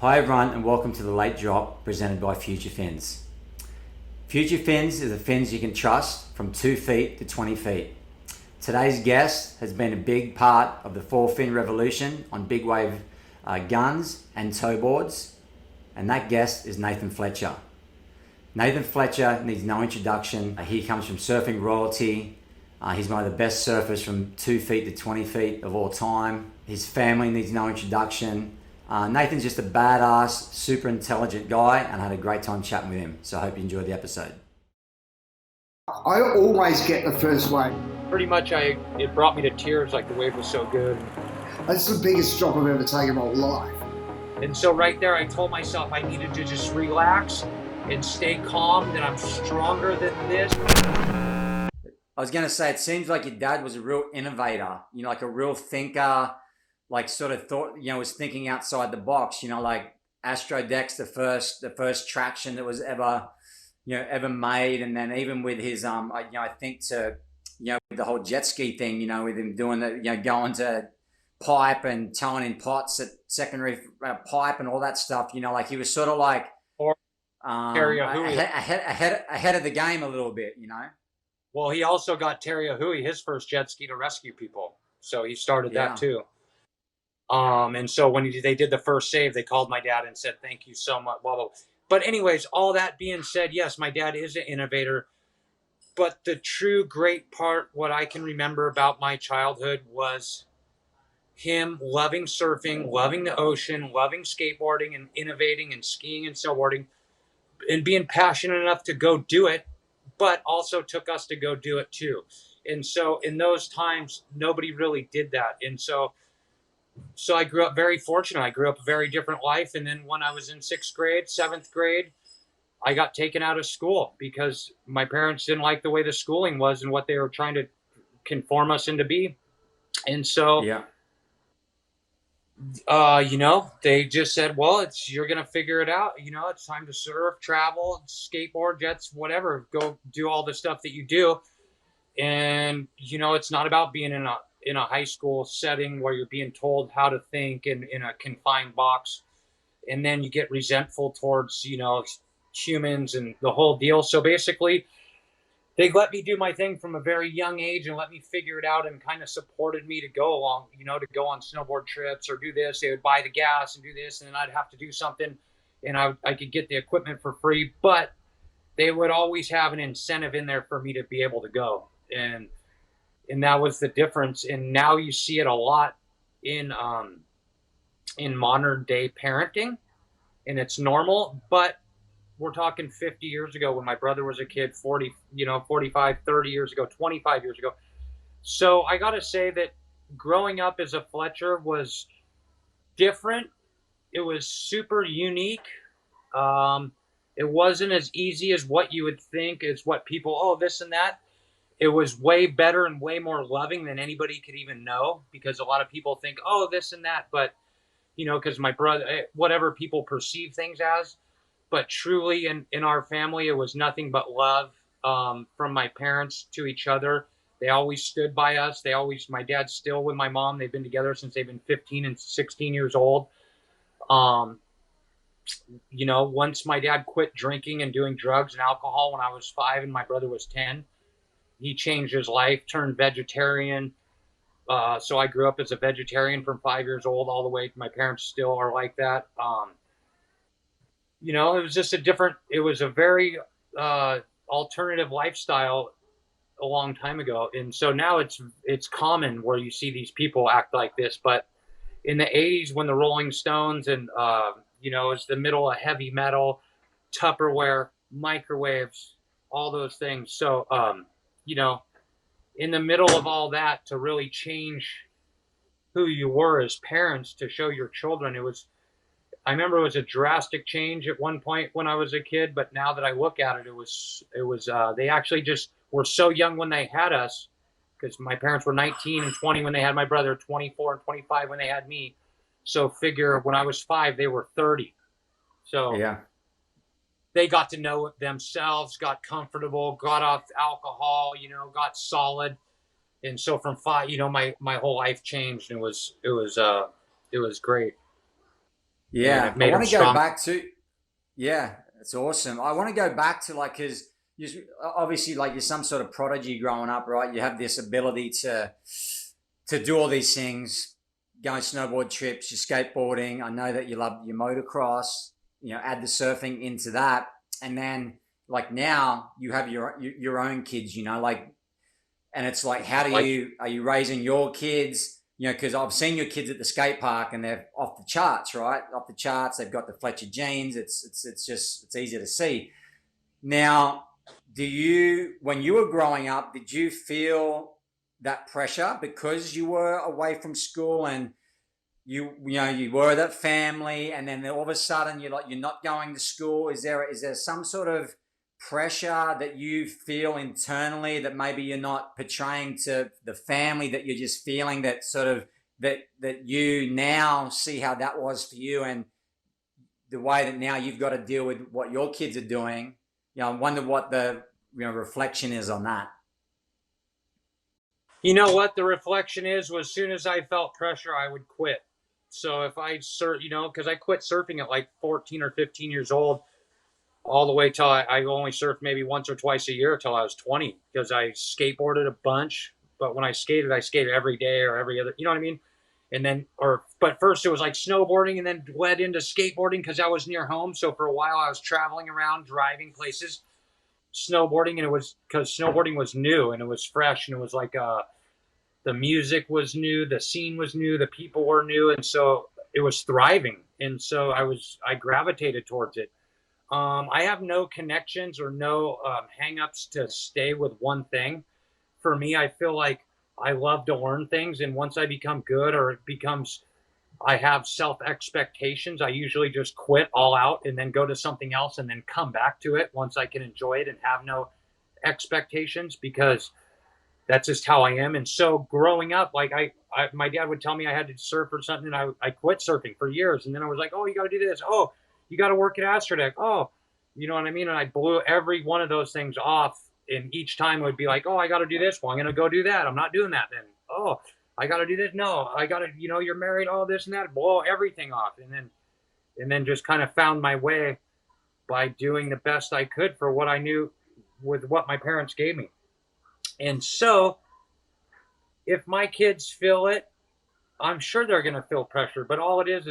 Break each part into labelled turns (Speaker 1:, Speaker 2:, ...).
Speaker 1: Hi everyone and welcome to the Late Drop presented by Future Fins. Future Fins is the fins you can trust from 2 feet to 20 feet. Today's guest has been a big part of the 4-fin revolution on big wave guns and tow boards, and that guest is Nathan Fletcher. Nathan Fletcher needs no introduction. He comes from surfing royalty. He's one of the best surfers from 2 feet to 20 feet of all time. His family needs no introduction. Nathan's just a badass, super intelligent guy, and I had a great time chatting with him. So I hope you enjoyed the episode.
Speaker 2: I always get the first wave.
Speaker 3: Pretty much, it brought me to tears. Like the wave was so good.
Speaker 2: That's the biggest drop I've ever taken in my life.
Speaker 3: And so right there, I told myself I needed to just relax and stay calm. That I'm stronger than this.
Speaker 1: I was going to say, it seems like your dad was a real innovator. You know, like a real thinker. Like sort of thought, you know, was thinking outside the box, you know, like Astrodeck's the first traction that was ever made. And then even with his, I think with the whole jet ski thing, you know, with him doing going to pipe and towing in pots at secondary pipe and all that stuff, you know, like he was sort of like ahead of the game a little bit, you know.
Speaker 3: Well, he also got Teahupoo, his first jet ski to rescue people. So he started that too. And so when they did the first save, they called my dad and said, thank you so much, blah, blah. But anyways, all that being said, yes, my dad is an innovator. But the true great part, what I can remember about my childhood was him loving surfing, loving the ocean, loving skateboarding and innovating and skiing and snowboarding and being passionate enough to go do it, but also took us to go do it too. And so in those times, nobody really did that. And so I grew up very fortunate. I grew up a very different life. And then when I was in 6th grade, 7th grade, I got taken out of school because my parents didn't like the way the schooling was and what they were trying to conform us into be. And so, they just said, well, you're going to figure it out. You know, it's time to surf, travel, skateboard, jets, whatever, go do all the stuff that you do. And, you know, it's not about being in a high school setting where you're being told how to think in a confined box. And then you get resentful towards, you know, humans and the whole deal. So basically, they let me do my thing from a very young age and let me figure it out and kind of supported me to go along, you know, to go on snowboard trips or do this. They would buy the gas and do this, and then I'd have to do something and I could get the equipment for free. But they would always have an incentive in there for me to be able to go. And that was the difference. And now you see it a lot in modern day parenting, and it's normal. But we're talking 50 years ago when my brother was a kid, 45, 30 years ago, 25 years ago. So I got to say that growing up as a Fletcher was different. It was super unique. It wasn't as easy as what you would think is what people, this and that. It was way better and way more loving than anybody could even know, because a lot of people think, this and that. But, you know, because my brother, whatever people perceive things as, but truly in our family, it was nothing but love from my parents to each other. They always stood by us. My dad's still with my mom. They've been together since they've been 15 and 16 years old. You know, once my dad quit drinking and doing drugs and alcohol when I was 5 and my brother was 10, he changed his life, turned vegetarian. So I grew up as a vegetarian from 5 years old all the way. My parents still are like that. You know, it was just it was a very alternative lifestyle a long time ago. And so now it's common where you see these people act like this. But in the 80s, when the Rolling Stones and, it's the middle of heavy metal, Tupperware, microwaves, all those things. So, in the middle of all that, to really change who you were as parents to show your children, I remember it was a drastic change at one point when I was a kid, but now that I look at it, it was they actually just were so young when they had us, because my parents were 19 and 20 when they had my brother, 24 and 25 when they had me. So figure when I was 5, they were 30. So
Speaker 1: yeah.
Speaker 3: They got to know it themselves, got comfortable, got off alcohol, got solid. And so from 5, my whole life changed, and it was great. And
Speaker 1: Yeah,
Speaker 3: it
Speaker 1: I
Speaker 3: made
Speaker 1: want
Speaker 3: him
Speaker 1: to go
Speaker 3: strong.
Speaker 1: back to, yeah, it's awesome. I want to go back to like, because you obviously like you're some sort of prodigy growing up, right? You have this ability to do all these things, going snowboard trips, your skateboarding. I know that you love your motocross. You know, add the surfing into that, and then like now you have your own kids. You know, like, and it's like, how do
Speaker 3: Like,
Speaker 1: you are you raising your kids? You know, because I've seen your kids at the skate park and they're off the charts, right? Off the charts. They've got the Fletcher jeans. It's just it's easy to see. Now, do you when you were growing up, did you feel that pressure because you were away from school and you know you were that family, and then all of a sudden you're not going to school? Is there some sort of pressure that you feel internally that maybe you're not portraying to the family, that you're just feeling that sort of that you now see how that was for you, and the way that now you've got to deal with what your kids are doing? You know, I wonder what the reflection is on that.
Speaker 3: you know what the reflection is? Was as soon as I felt pressure, I would quit. So if I surf, because I quit surfing at like 14 or 15 years old, all the way till I only surfed maybe once or twice a year till I was 20, because I skateboarded a bunch. But when I skated every day or every other, you know what I mean? And then, but first it was like snowboarding, and then led into skateboarding because I was near home. So for a while I was traveling around, driving places, snowboarding, and it was because snowboarding was new and it was fresh, and it was like the music was new, the scene was new, the people were new, and so it was thriving. And so I gravitated towards it. I have no connections or no hang-ups to stay with one thing. For me, I feel like I love to learn things, and once I become good, or it becomes I have self expectations, I usually just quit all out and then go to something else and then come back to it once I can enjoy it and have no expectations, because that's just how I am. And so growing up, like my dad would tell me I had to surf or something, and I quit surfing for years. And then I was like, oh, you got to do this. Oh, you got to work at Astrodeck. Oh, you know what I mean? And I blew every one of those things off. And each time it would be like, oh, I got to do this. Well, I'm going to go do that. I'm not doing that then. Oh, I got to do this. No, I got to, you're married, all this and that, blow everything off. And then just kind of found my way by doing the best I could for what I knew with what my parents gave me. And so if my kids feel it, I'm sure they're going to feel pressure, but all it is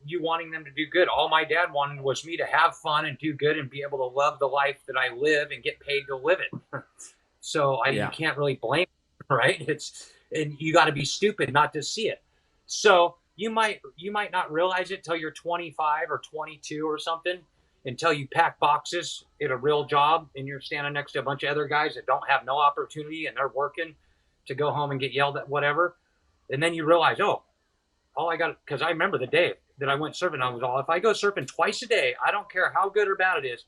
Speaker 3: you wanting them to do good. All my dad wanted was me to have fun and do good and be able to love the life that I live and get paid to live it. So you can't really blame him, right? And you got to be stupid not to see it. So you might not realize it till you're 25 or 22 or something, until you pack boxes at a real job and you're standing next to a bunch of other guys that don't have no opportunity and they're working to go home and get yelled at, whatever. And then you realize, oh, all I got, because I remember the day that I went surfing, I was all, if I go surfing twice a day, I don't care how good or bad it is,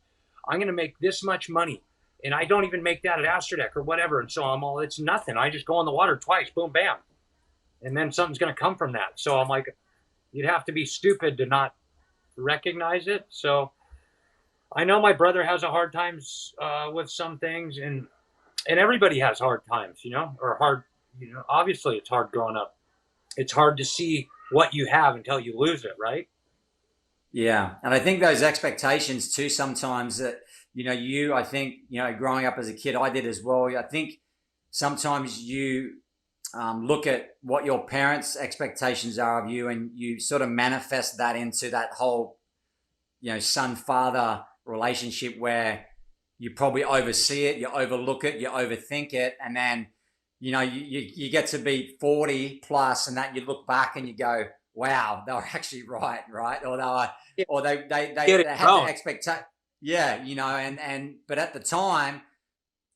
Speaker 3: I'm going to make this much money. And I don't even make that at Astrodeck or whatever. And so I'm all, it's nothing. I just go in the water twice, boom, bam. And then something's going to come from that. So I'm like, you'd have to be stupid to not recognize it. So I know my brother has a hard times with some things, and everybody has hard times, or hard, obviously it's hard growing up. It's hard to see what you have until you lose it, right?
Speaker 1: Yeah, and I think those expectations too, sometimes that I think growing up as a kid, I did as well. I think sometimes you look at what your parents' expectations are of you, and you sort of manifest that into that whole son-father relationship, where you probably oversee it, you overlook it, you overthink it, and then you get to be 40 plus, and that you look back and you go, wow, they were actually right, or they had the expectation. Yeah, and but at the time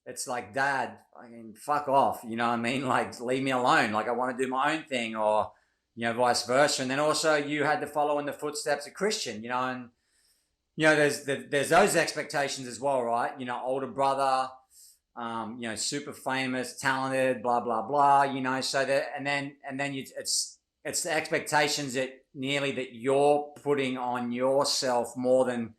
Speaker 1: it's like, Dad, I mean, fuck off, you know what I mean? Like, leave me alone. Like, I want to do my own thing, or vice versa. And then also you had to follow in the footsteps of Christian, and there's those expectations as well, right? Older brother, super famous, talented, blah blah blah. So that, and then it's the expectations that you're putting on yourself more than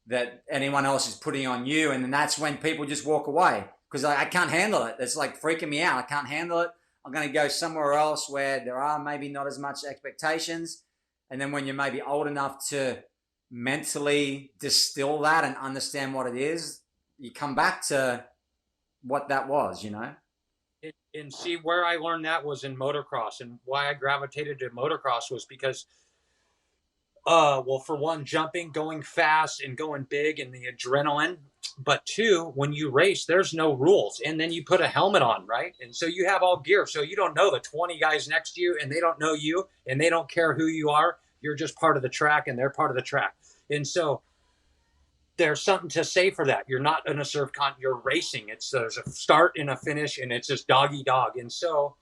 Speaker 1: that anyone else is putting on you, and then that's when people just walk away, because I can't handle it. It's like freaking me out. I can't handle it. I'm going to go somewhere else where there are maybe not as much expectations. and then when you're maybe old enough to mentally distill that and understand what it is, you come back to what that was, you know?
Speaker 3: And see, where I learned that was in motocross, and why I gravitated to motocross was because, well, for one, jumping, going fast and going big and the adrenaline. But two, when you race, there's no rules. And then you put a helmet on, right? And so you have all gear. So you don't know the 20 guys next to you, and they don't know you, and they don't care who you are. You're just part of the track, and they're part of the track. And so there's something to say for that. You're not in a surf you're racing. There's a start and a finish, and it's just dog eat dog. And so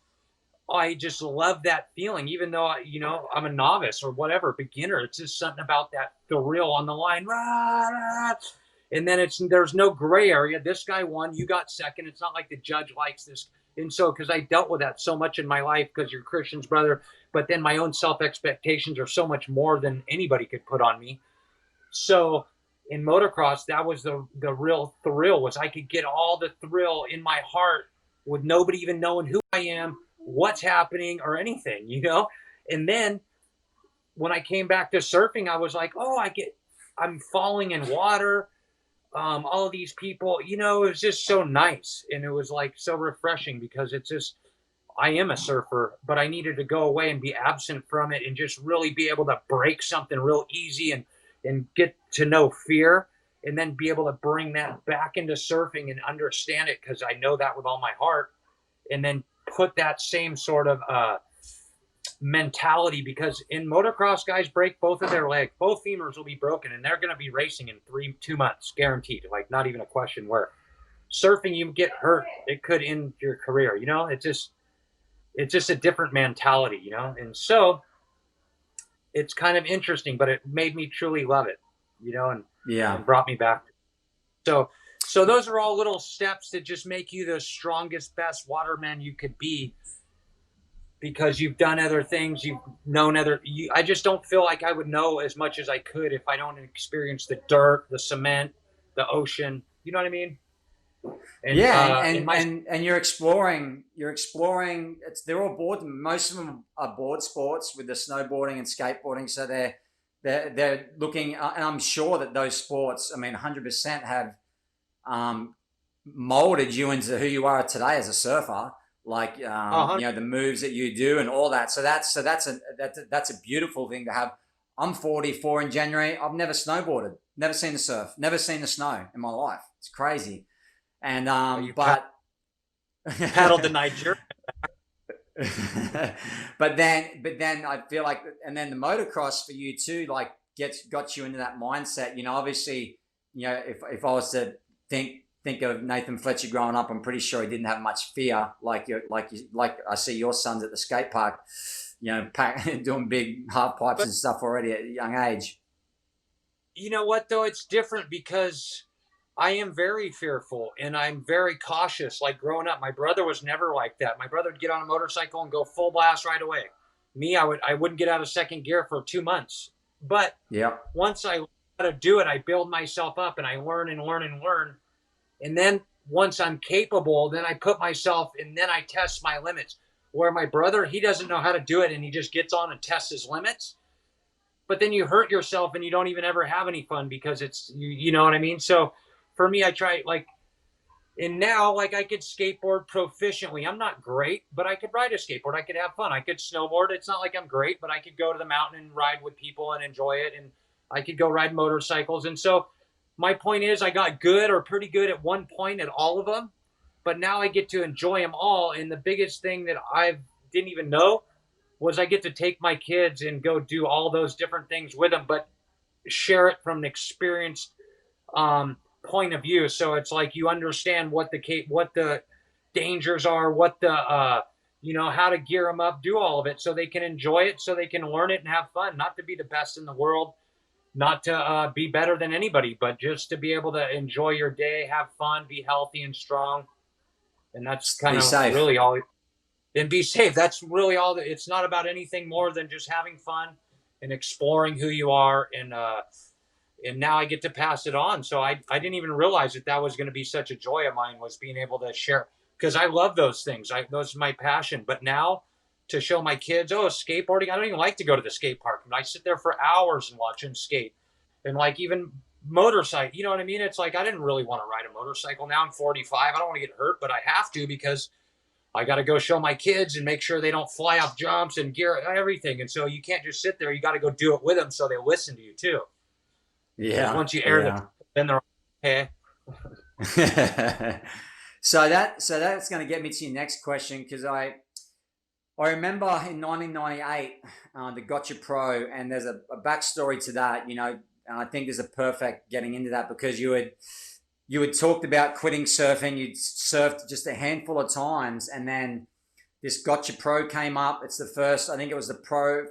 Speaker 3: I just love that feeling, even though I'm a novice or whatever, beginner. It's just something about that thrill on the line. Rah, rah. And then there's no gray area. This guy won, you got second. It's not like the judge likes this. And so, because I dealt with that so much in my life, because you're Christian's brother, but then my own self-expectations are so much more than anybody could put on me. So in motocross, that was the real thrill, was I could get all the thrill in my heart with nobody even knowing who I am, what's happening, or anything, And then when I came back to surfing, I was like, I'm falling in water. All of these people, it was just so nice. And it was like so refreshing, because it's just, I am a surfer, but I needed to go away and be absent from it and just really be able to break something real easy and get to know fear, and then be able to bring that back into surfing and understand it, because I know that with all my heart, and then put that same sort of mentality, because in motocross, guys break both of their legs. Both femurs will be broken, and they're going to be racing in 2 months, guaranteed. Like, not even a question. Where surfing, you get hurt, it could end your career. It's just a different mentality, And so it's kind of interesting, but it made me truly love it, and brought me back. So those are all little steps that just make you the strongest, best waterman you could be, because you've done other things, you've known I just don't feel like I would know as much as I could if I don't experience the dirt, the cement, the ocean. You know what I mean?
Speaker 1: And, and you're exploring. They're all board. Most of them are board sports, with the snowboarding and skateboarding. So they're looking, and I'm sure that those sports, 100% have molded you into who you are today as a surfer. Like the moves that you do and all that. So that's a beautiful thing to have. I'm 44 in January. I've never snowboarded, never seen the surf, never seen the snow in my life. It's crazy. And
Speaker 3: paddled the Niger.
Speaker 1: but then I feel like, and then the motocross for you too, like got you into that mindset. Obviously, if I was to think of Nathan Fletcher growing up, I'm pretty sure he didn't have much fear. Like I see your sons at the skate park, doing big half pipes and stuff already at a young age.
Speaker 3: You know what though? It's different, because I am very fearful and I'm very cautious. Like growing up, my brother was never like that. My brother would get on a motorcycle and go full blast right away. Me, I wouldn't get out of second gear for 2 months. But once I learn how to do it, I build myself up and I learn and learn and learn. And then once I'm capable, then I put myself, and then I test my limits. Where my brother, he doesn't know how to do it, and he just gets on and tests his limits. But then you hurt yourself and you don't even ever have any fun, because it's, you know what I mean? So for me, I try, and now, I could skateboard proficiently. I'm not great, but I could ride a skateboard. I could have fun. I could snowboard. It's not like I'm great, but I could go to the mountain and ride with people and enjoy it. And I could go ride motorcycles. And so my point is, I got good or pretty good at one point at all of them, but now I get to enjoy them all. And the biggest thing that I didn't even know was I get to take my kids and go do all those different things with them, but share it from an experienced point of view. So it's like you understand what the dangers are, what the how to gear them up, do all of it so they can enjoy it, so they can learn it and have fun. Not to be the best in the world, not to be better than anybody, but just to be able to enjoy your day, have fun, be healthy and strong. And that's kind of really all. And be safe. That's really all. It's not about anything more than just having fun and exploring who you are. And now I get to pass it on. So I didn't even realize that was going to be such a joy of mine, was being able to share, because I love those things. Those are my passion. But now to show my kids, oh, skateboarding. I don't even like to go to the skate park. And I sit there for hours and watch them skate. And like even motorcycle, you know what I mean? It's like, I didn't really want to ride a motorcycle. Now I'm 45. I don't want to get hurt, but I have to because I got to go show my kids and make sure they don't fly off jumps and gear everything. And so you can't just sit there. You got to go do it with them so they listen to you too.
Speaker 1: Yeah.
Speaker 3: Once you air them, then they're okay.
Speaker 1: So that's going to get me to your next question, because I remember in 1998 the Gotcha Pro, and there's a backstory to that, you know, and I think there's a perfect getting into that, because you had talked about quitting surfing. You'd surfed just a handful of times, and then this Gotcha Pro came up. It's the first, I think it was the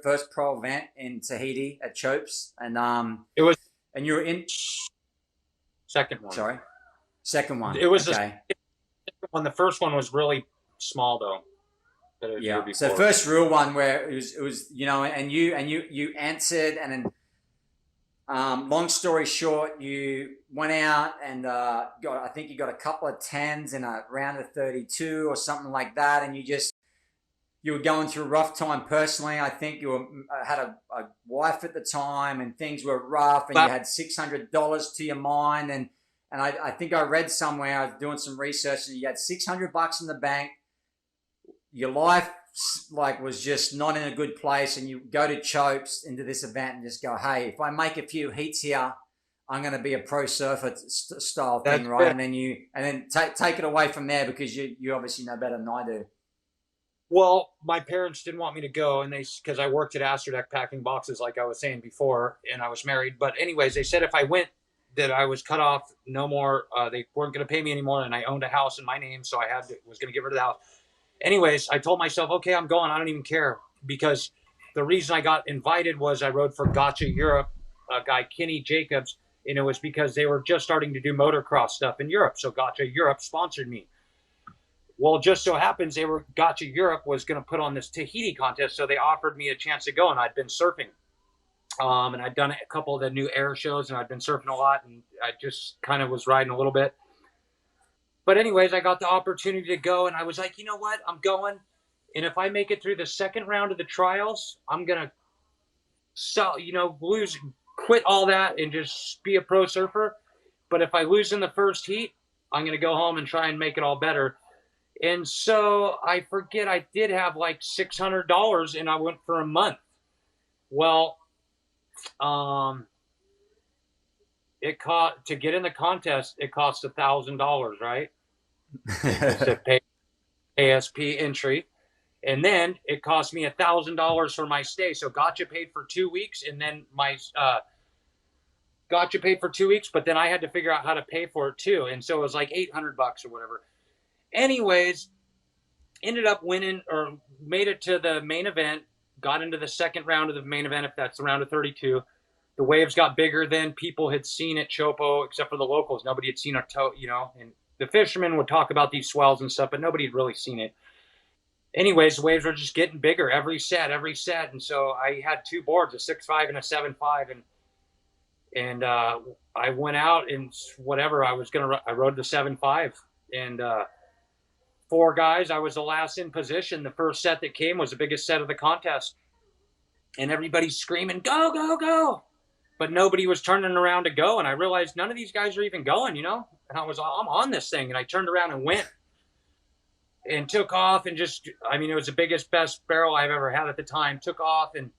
Speaker 1: first pro event in Tahiti at Chopes, and
Speaker 3: it was,
Speaker 1: and you were in
Speaker 3: second one.
Speaker 1: Sorry, second one.
Speaker 3: It was
Speaker 1: okay.
Speaker 3: The second one. The first one was really small though.
Speaker 1: Yeah. So first real one where it was you know, and you answered, and then long story short, you went out and I think you got a couple of 10s in a round of 32 or something like that, and you were going through a rough time personally. I think you had a wife at the time, and things were rough, and you had $600 to your mind, and I think I read somewhere, I was doing some research, and you had $600 in the bank. Your life like was just not in a good place, and you go to Chopes into this event and just go, hey, if I make a few heats here, I'm going to be a pro surfer style thing. That's right. Good. And then take it away from there, because you obviously know better than I do.
Speaker 3: Well, my parents didn't want me to go, and because I worked at Astrodeck packing boxes, like I was saying before, and I was married. But anyways, they said if I went, that I was cut off, no more. They weren't going to pay me anymore, and I owned a house in my name, so was going to get rid of the house. Anyways, I told myself, okay, I'm going. I don't even care, because the reason I got invited was I rode for Gotcha Europe, a guy, Kenny Jacobs, and it was because they were just starting to do motocross stuff in Europe. So Gotcha Europe sponsored me. Well, just so happens Gotcha Europe was going to put on this Tahiti contest, so they offered me a chance to go, and I'd been surfing. And I'd done a couple of the new air shows, and I'd been surfing a lot, and I just kind of was riding a little bit. But anyways, I got the opportunity to go, and I was like, you know what? I'm going. And if I make it through the second round of the trials, I'm going to quit all that and just be a pro surfer. But if I lose in the first heat, I'm going to go home and try and make it all better. And so I forget, I did have like $600, and I went for a month. Well, to get in the contest, it cost $1,000, right? To pay ASP entry, and then it cost me $1,000 for my stay. So Gotcha paid for 2 weeks, and then Gotcha paid for 2 weeks, but then I had to figure out how to pay for it too, and so it was like $800 or whatever. Anyways, ended up winning, or made it to the main event, got into the second round of the main event, if that's the round of 32. The waves got bigger than people had seen at Chopo, except for the locals. Nobody had seen and the fishermen would talk about these swells and stuff, but nobody had really seen it. Anyways, the waves were just getting bigger every set. And so I had two boards, a 6.5 and a 7.5. And I went out, and whatever, I rode the 7.5, and 4 guys. I was the last in position. The first set that came was the biggest set of the contest, and everybody's screaming, go, go, go. But nobody was turning around to go. And I realized none of these guys are even going, you know? And I'm on this thing. And I turned around and went and took off, and it was the biggest, best barrel I've ever had at the time. Took off and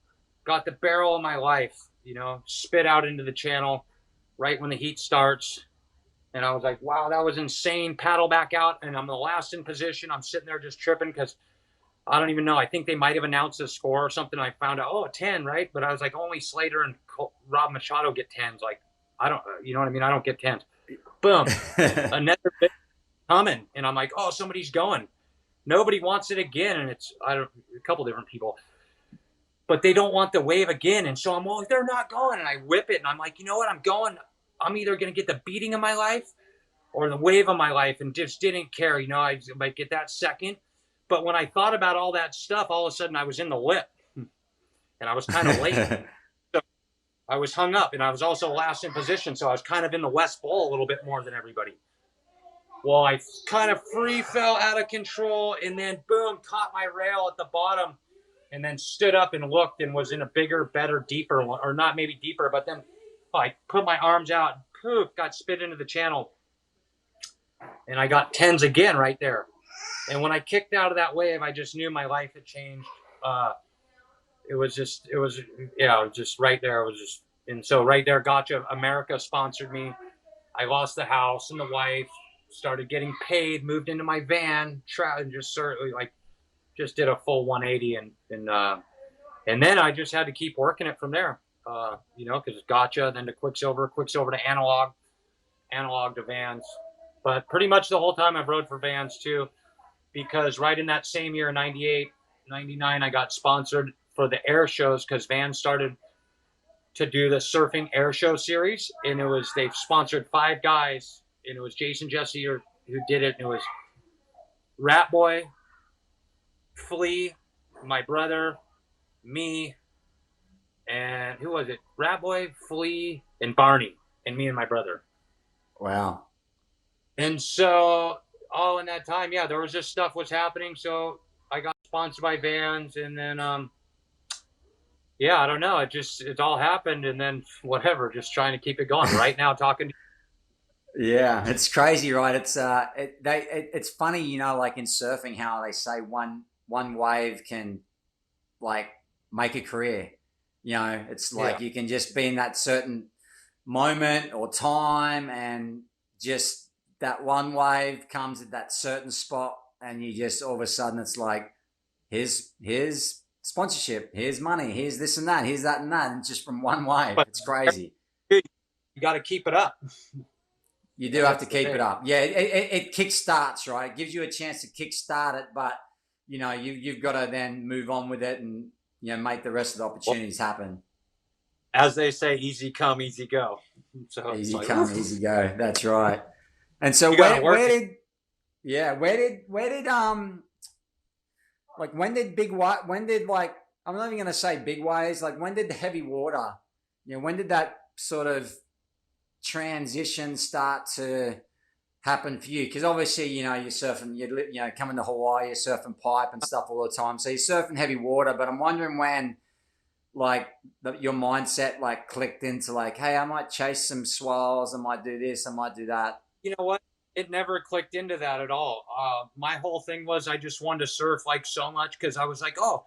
Speaker 3: got the barrel of my life, you know, spit out into the channel right when the heat starts. And I was like, wow, that was insane. Paddle back out, and I'm the last in position. I'm sitting there just tripping because I don't even know. I think they might have announced a score or something. I found out, a 10, right? But I was like, only Slater and Rob Machado get 10s. Like, I don't, you know what I mean? I don't get 10s. Boom. Another bit coming. And I'm like, oh, somebody's going. Nobody wants it again. And it's, a couple different people. But they don't want the wave again. And so I'm like, they're not going. And I whip it. And I'm like, you know what? I'm going. I'm either going to get the beating of my life or the wave of my life. And just didn't care. You know, I might get that second. But when I thought about all that stuff, all of a sudden I was in the lip, and I was kind of late. So I was hung up, and I was also last in position. So I was kind of in the West Bowl a little bit more than everybody. Well, I kind of free fell out of control, and then boom, caught my rail at the bottom and then stood up and looked and was in a bigger, better, deeper one, or not maybe deeper, but then I put my arms out, poof, got spit into the channel, and I got tens again right there. And when I kicked out of that wave, I just knew my life had changed. It was just right there. It was just, and so right there, Gotcha America sponsored me. I lost the house and the wife, started getting paid, moved into my van, and just certainly just did a full 180, and then I just had to keep working it from there. Because Gotcha, then to Quicksilver to analog to vans. But pretty much the whole time I've rode for vans too, because right in that same year, 98, 99, I got sponsored for the air shows because vans started to do the surfing air show series. And they've sponsored 5 guys, and it was Jason Jesse who did it. And it was Rat Boy, Flea, my brother, me, and who was it? Rat Boy, Flea, and Barney, and me and my brother.
Speaker 1: Wow. And
Speaker 3: so all in that time, there was just stuff was happening. So I got sponsored by vans, and then I don't know. It all happened, and then whatever, just trying to keep it going. Right now, talking to
Speaker 1: yeah, it's crazy, right? It's funny, like in surfing, how they say one wave can like make a career. It's like you can just be in that certain moment or time, and just that one wave comes at that certain spot, and you just all of a sudden it's like, here's sponsorship, here's money, here's this and that, here's that and that, and just from one wave. It's crazy.
Speaker 3: You got to keep it up.
Speaker 1: You do have to keep it up. Yeah, it kickstarts, right? It gives you a chance to kickstart it, but you've got to then move on with it and make the rest of the opportunities happen.
Speaker 3: As they say, easy come, easy go. So
Speaker 1: easy come, easy go. That's right. And so where did when did I'm not even going to say big waves, like when did the heavy water, when did that sort of transition start to happen for you? Because obviously, you're surfing, coming to Hawaii, you're surfing pipe and stuff all the time. So you're surfing heavy water, but I'm wondering when your mindset clicked into hey, I might chase some swells, I might do this, I might do that.
Speaker 3: You know what? It never clicked into that at all. My whole thing was I just wanted to surf so much, because I was like, oh,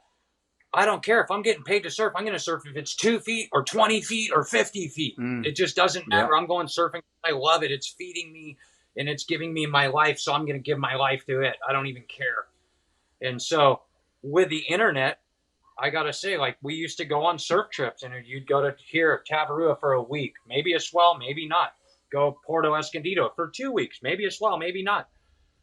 Speaker 3: I don't care if I'm getting paid to surf. I'm going to surf if it's 2 feet or 20 feet or 50 feet. It just doesn't matter. I'm going surfing. I love it. It's feeding me and it's giving me my life. So I'm going to give my life to it. I don't even care. And so with the internet, I got to say, we used to go on surf trips, and you'd go to Tavarua for a week, maybe a swell, maybe not. Go Puerto Escondido for 2 weeks, maybe a swell, maybe not.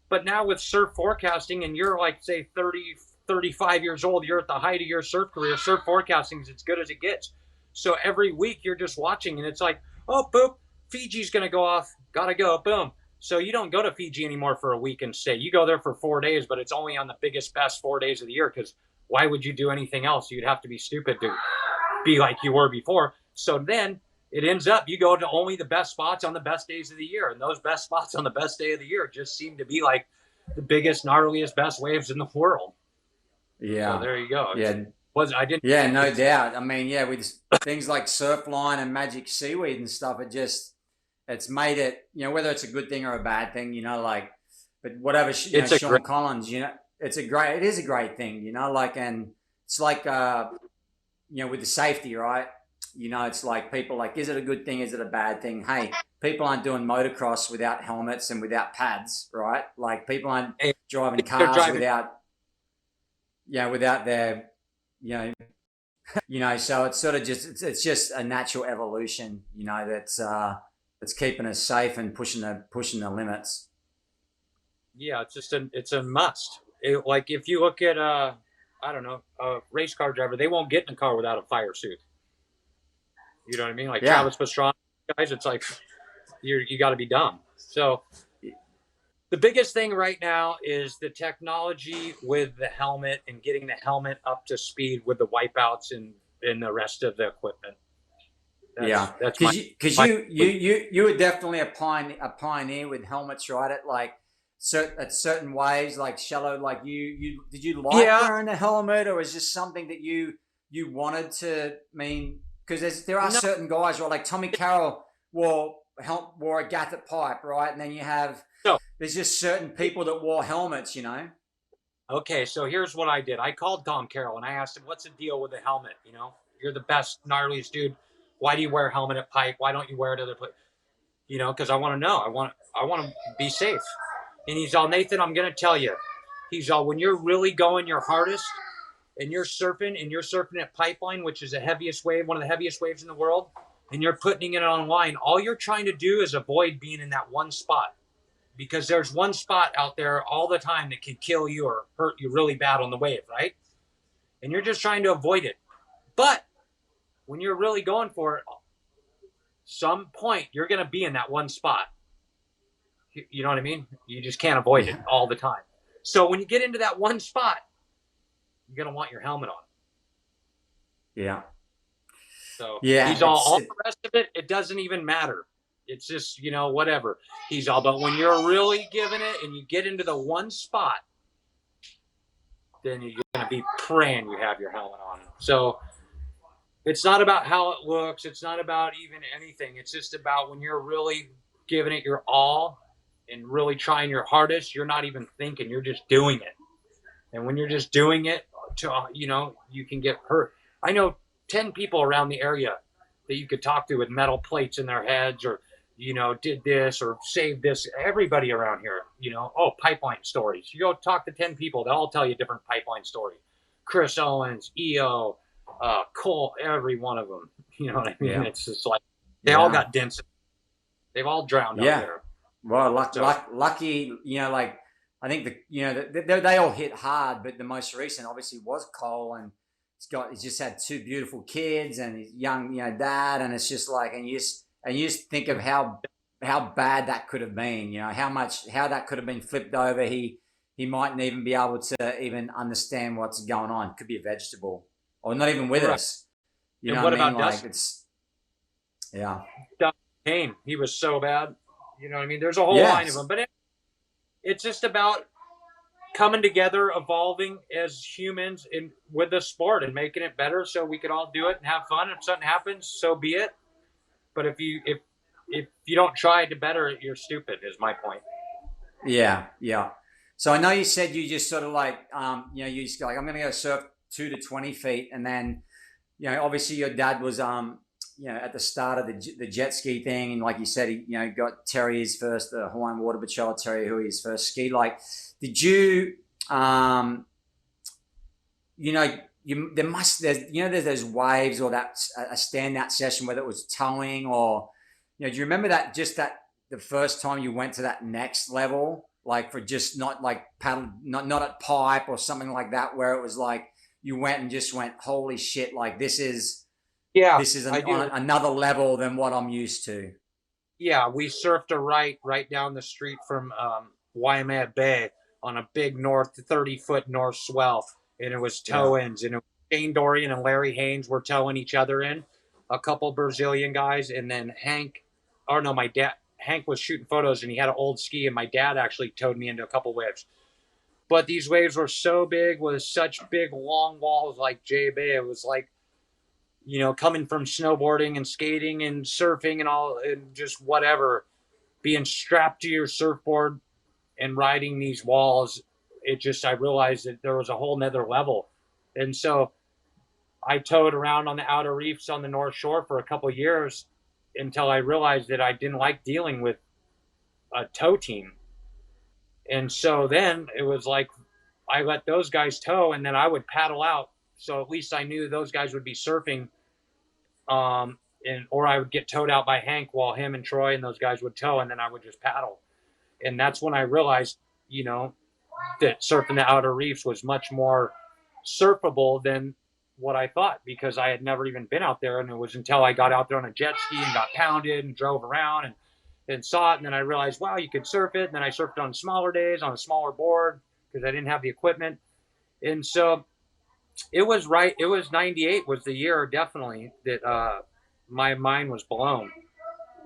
Speaker 3: But now with surf forecasting, and you're say 30, 35 years old, you're at the height of your surf career, surf forecasting is as good as it gets. So every week you're just watching, and it's like, oh, boop, Fiji's going to go off, got to go, boom. So you don't go to Fiji anymore for a week and stay. You go there for 4 days, but it's only on the biggest, best 4 days of the year, because why would you do anything else? You'd have to be stupid to be like you were before. So then it ends up you go to only the best spots on the best days of the year, and those best spots on the best day of the year just seem to be the biggest, gnarliest, best waves in the world.
Speaker 1: Yeah.
Speaker 3: So there you go.
Speaker 1: Yeah. Yeah, no doubt. I mean, with things like Surfline and Magic Seaweed and stuff, it's made it, whether it's a good thing or a bad thing, but whatever, Sean Collins, it is a great thing, and it's with the safety, right? It's people is it a good thing? Is it a bad thing? Hey, people aren't doing motocross without helmets and without pads, right? People aren't driving cars without their, so it's sort of it's just a natural evolution, that's keeping us safe and pushing the limits.
Speaker 3: Yeah, it's a must. If you look at I don't know, a race car driver, they won't get in a car without a fire suit. You know what I mean? Travis Pastrana guys, it's you got to be dumb. So the biggest thing right now is the technology with the helmet and getting the helmet up to speed with the wipeouts and the rest of the equipment. That's
Speaker 1: because you were definitely a pioneer with helmets, right? at certain waves, like shallow, like did you like wearing a helmet, or is this something that you wanted to, because there are certain guys, right? Like Tommy Carroll wore a gaffet pipe, right? And then you have, there's just certain people that wore helmets,
Speaker 3: Okay, so here's what I did. I called Tom Carroll and I asked him, what's the deal with the helmet? You're the best, gnarliest dude. Why do you wear a helmet at pipe? Why don't you wear it other place? Because I want to know. I want to be safe. And he's all, Nathan, I'm going to tell you. He's all, when you're really going your hardest and you're surfing at pipeline, which is the heaviest wave, one of the heaviest waves in the world, and you're putting it online, all you're trying to do is avoid being in that one spot. Because there's one spot out there all the time that can kill you or hurt you really bad on the wave, right? And you're just trying to avoid it. But when you're really going for it, some point you're going to be in that one spot. You know what I mean? You just can't avoid it all the time. So when you get into that one spot, you're going to want your helmet on.
Speaker 1: Yeah.
Speaker 3: So he's all the rest of it, it doesn't even matter. It's just, whatever. He's all, but when you're really giving it and you get into the one spot, then you're going to be praying you have your helmet on. So it's not about how it looks. It's not about even anything. It's just about when you're really giving it your all and really trying your hardest, you're not even thinking, you're just doing it. And when you're just doing it, you can get hurt. I know 10 people around the area that you could talk to with metal plates in their heads or, did this or saved this. Everybody around here, pipeline stories. You go talk to 10 people, they'll all tell you a different pipeline story. Chris Owens, EO, Kohl, every one of them. You know what I mean? Yeah. It's just like they all got dents. They've all drowned out there.
Speaker 1: Well, lucky, I think they all hit hard, but the most recent obviously was Kohl, and he's just had 2 beautiful kids and his young, dad, and it's just like, and you just think of how bad that could have been, how that could have been flipped over. He mightn't even be able to even understand what's going on. Could be a vegetable, or not even with us.
Speaker 3: And what about Dustin?
Speaker 1: Dustin
Speaker 3: Kane, he was so bad. You know what I mean? There's a whole line of them, but it's just about coming together, evolving as humans with the sport and making it better so we could all do it and have fun. If something happens, so be it. But if you don't try to better it, you're stupid, is my point.
Speaker 1: Yeah. So I know you said you just sort of like, you just go like, I'm going to go surf 2 to 20 feet. And then, obviously your dad was, at the start of the jet ski thing. And like you said, he, got Terry his first, the Hawaiian Water Patrol, Terry Hui his first ski. Like, did you, there's those waves or that a standout session, whether it was towing or, do you remember that the first time you went to that next level, like for just not like paddle, not at pipe or something like that, where it was like you went and just went, holy shit, like this is on another level than what I'm used to.
Speaker 3: Yeah, we surfed right down the street from Waimea Bay on a big 30-foot north swell, and it was tow-ins, and Shane Dorian and Larry Haynes were towing each other in, a couple Brazilian guys, and then Hank was shooting photos, and he had an old ski, and my dad actually towed me into a couple waves. But these waves were so big with such big, long walls like J Bay. It was like, coming from snowboarding and skating and surfing and all, and just whatever, being strapped to your surfboard and riding these walls, I realized that there was a whole nother level. And so I towed around on the outer reefs on the North Shore for a couple of years until I realized that I didn't like dealing with a tow team. And so then it was like I let those guys tow, and then I would paddle out. So at least I knew those guys would be surfing, or I would get towed out by Hank while him and Troy and those guys would tow, and then I would just paddle. And that's when I realized, that surfing the outer reefs was much more surfable than what I thought, because I had never even been out there. And it was until I got out there on a jet ski and got pounded and drove around and saw it. And then I realized, wow, you could surf it. And then I surfed on smaller days on a smaller board because I didn't have the equipment. And so it was 98 was the year definitely that my mind was blown.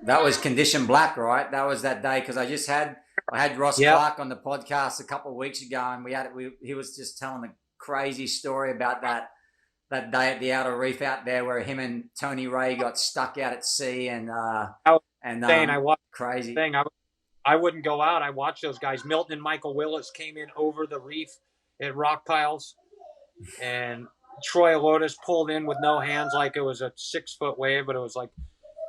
Speaker 1: That was Condition Black, right? That was that day, because I just had I had Ross
Speaker 3: Yep.
Speaker 1: Clark on the podcast a couple of weeks ago, and he was just telling a crazy story about that day at the outer reef out there where him and Tony Ray got stuck out at sea and
Speaker 3: I watched
Speaker 1: crazy.
Speaker 3: I wouldn't go out. I watched those guys. Milton and Michael Willis came in over the reef at rock piles, and Troy Lotus pulled in with no hands like it was a 6-foot wave, but it was like,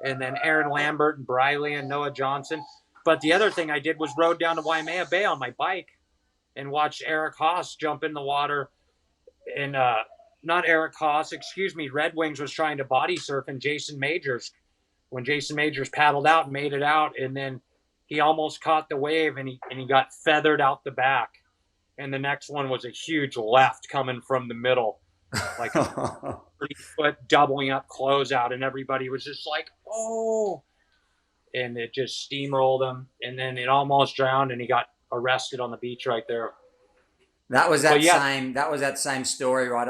Speaker 3: and then Aaron Lambert and Briley and Noah Johnson. But the other thing I did was rode down to Waimea Bay on my bike and watched Eric Haas jump in the water. And not Eric Haas, excuse me, Red Wings was trying to body surf, and Jason Majors, when Jason Majors paddled out and made it out, and then he almost caught the wave and he got feathered out the back. And the next one was a huge left coming from the middle, like a 30-foot doubling up closeout, and everybody was just like, oh. And it just steamrolled him, and then it almost drowned, and he got arrested on the beach right there.
Speaker 1: That was that same story, right?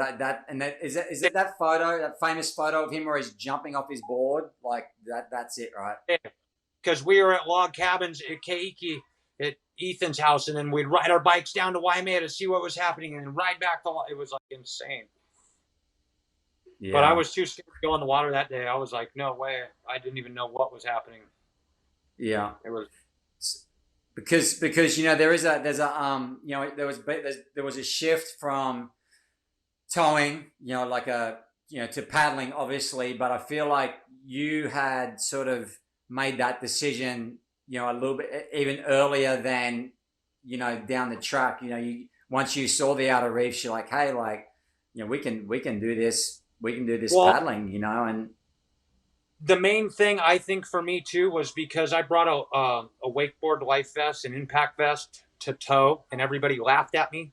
Speaker 1: Is it that photo, that famous photo of him where he's jumping off his board? Like that's it, right?
Speaker 3: Because we were at log cabins at Keiki at Ethan's house, and then we'd ride our bikes down to Waimea to see what was happening, and then ride back it was like insane. Yeah. But I was too scared to go in the water that day. I was like, no way. I didn't even know what was happening.
Speaker 1: Yeah,
Speaker 3: it was
Speaker 1: because there was a shift from towing, to paddling, obviously. But I feel like you had sort of made that decision, a little bit even earlier than, down the track. Once you saw the outer reefs, you're like, hey, we can do this. We can do this paddling, and.
Speaker 3: The main thing I think for me too was because I brought a wakeboard life vest, an impact vest to tow, and everybody laughed at me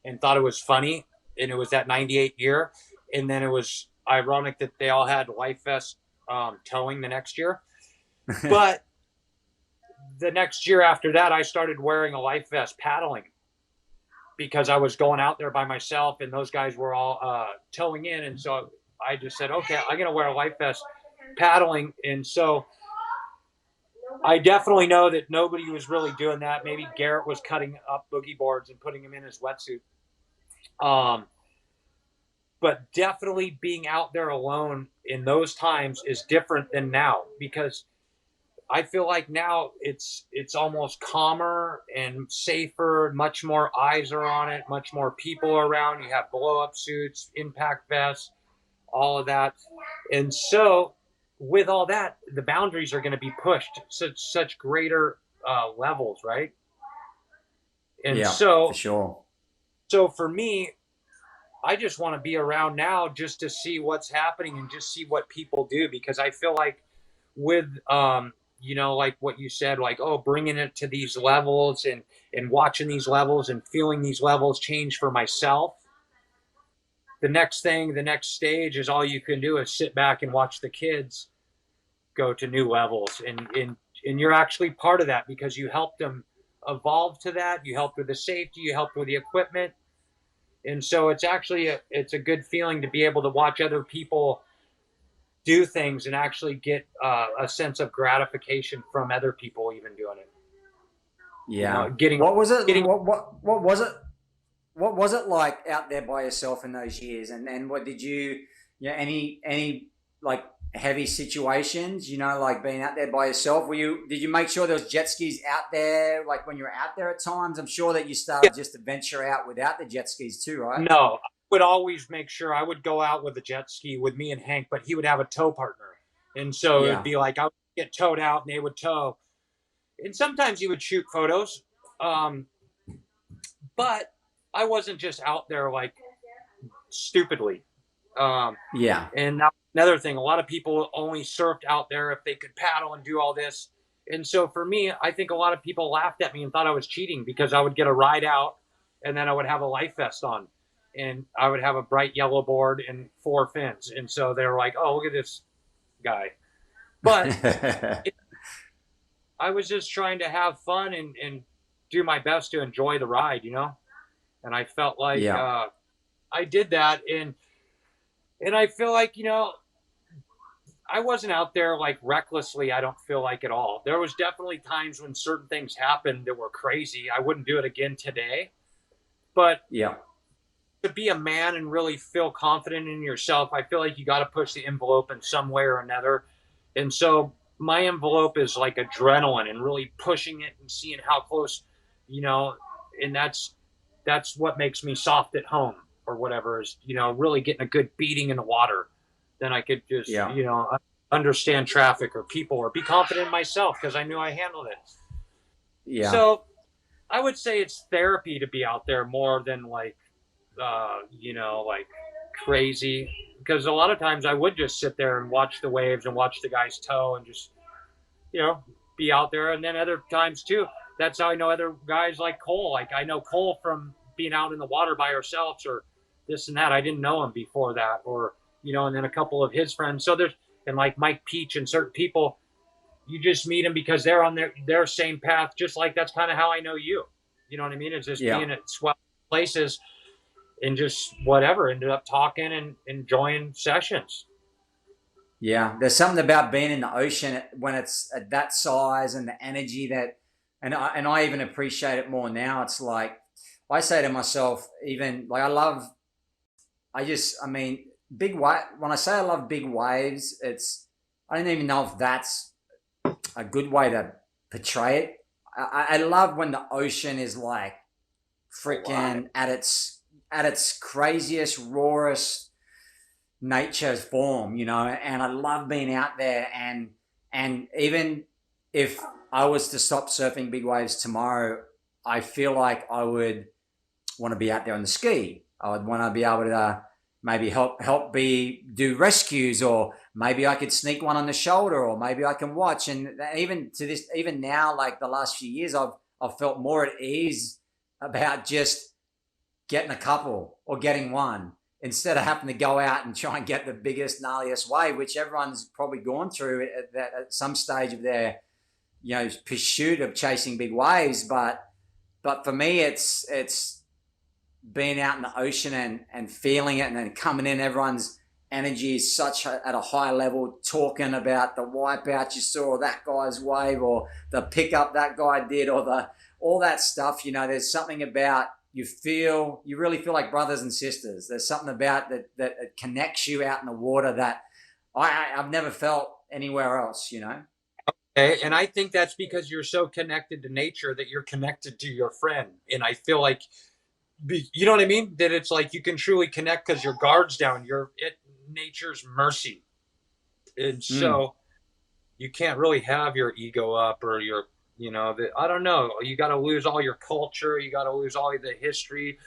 Speaker 3: and thought it was funny. And it was that 98 year. And then it was ironic that they all had life vest towing the next year. But the next year after that, I started wearing a life vest paddling because I was going out there by myself and those guys were all towing in. And so I just said, okay, I'm going to wear a life vest paddling. And so I definitely know that nobody was really doing that. Maybe Garrett was cutting up boogie boards and putting them in his wetsuit. But definitely being out there alone in those times is different than now, because I feel like now it's almost calmer and safer. Much more eyes are on it, much more people around. You have blow up suits, impact vests, all of that. And so with all that, the boundaries are going to be pushed to such greater levels, right? And
Speaker 1: yeah,
Speaker 3: so,
Speaker 1: for sure.
Speaker 3: So for me, I just want to be around now just to see what's happening and just see what people do, because I feel like with, like what you said, like, bringing it to these levels and watching these levels and feeling these levels change for myself. The next stage is all you can do is sit back and watch the kids go to new levels. And you're actually part of that because you helped them evolve to that. You helped with the safety, you helped with the equipment. And so it's actually it's a good feeling to be able to watch other people do things and actually get a sense of gratification from other people even doing it.
Speaker 1: Yeah.
Speaker 3: What was
Speaker 1: it like out there by yourself in those years? And what did you, any like heavy situations, like being out there by yourself? Did you make sure there was jet skis out there, like when you were out there at times? I'm sure that you started just to venture out without the jet skis too, right?
Speaker 3: No, I would always make sure I would go out with a jet ski with me and Hank, but he would have a tow partner. And so it'd be like, I would get towed out and they would tow. And sometimes he would shoot photos. But I wasn't just out there like stupidly. And that, another thing, a lot of people only surfed out there if they could paddle and do all this. And so for me, I think a lot of people laughed at me and thought I was cheating because I would get a ride out and then I would have a life vest on and I would have a bright yellow board and 4 fins. And so they were like, oh, look at this guy. But I was just trying to have fun and do my best to enjoy the ride, And I felt like I did that. And I feel like, I wasn't out there like recklessly. I don't feel like at all. There was definitely times when certain things happened that were crazy. I wouldn't do it again today, but
Speaker 1: Yeah.
Speaker 3: to be a man and really feel confident in yourself, I feel like you got to push the envelope in some way or another. And so my envelope is like adrenaline and really pushing it and seeing how close, you know, and that's what makes me soft at home or whatever is, you know, really getting a good beating in the water. Then I could just,
Speaker 1: Yeah.
Speaker 3: you know, understand traffic or people or be confident in myself because I knew I handled it.
Speaker 1: Yeah.
Speaker 3: So I would say it's therapy to be out there more than like, you know, like crazy. Because a lot of times I would just sit there and watch the waves and watch the guys tow and just, you know, be out there. And then other times too, that's how I know other guys like Kohl. Like I know Kohl from being out in the water by ourselves or this and that. I didn't know him before that, or, you know, and then a couple of his friends. So there's, and like Mike Peach and certain people, you just meet them because they're on their same path. Just like that's kind of how I know you. You know what I mean? It's just being at swell places and just whatever, ended up talking and enjoying sessions.
Speaker 1: Yeah, there's something about being in the ocean when it's at that size and the energy that, and I even appreciate it more now. It's like I say to myself, even like I mean, big wave. When I say I love big waves, I don't even know if that's a good way to portray it. I love when the ocean is like freaking at its craziest, rawest nature's form, you know, and I love being out there and even if I was to stop surfing big waves tomorrow, I feel like I would want to be out there on the ski. I would want to be able to maybe help do rescues, or maybe I could sneak one on the shoulder, or maybe I can watch. And even now, like the last few years, I've felt more at ease about just getting a couple or getting one, instead of having to go out and try and get the biggest, gnarliest wave, which everyone's probably gone through at some stage of their, you know, pursuit of chasing big waves. But for me, it's being out in the ocean and feeling it, and then coming in, everyone's energy is such at a high level, talking about the wipeout you saw, or that guy's wave, or the pickup that guy did, or all that stuff. You know, there's something about, you really feel like brothers and sisters. There's something about that connects you out in the water that I've never felt anywhere else, you know?
Speaker 3: And I think that's because you're so connected to nature that you're connected to your friend. And I feel like, you know what I mean? That it's like you can truly connect because your guard's down. You're at nature's mercy. And so you can't really have your ego up or your, you know, I don't know. You got to lose all your culture. You got to lose all the history.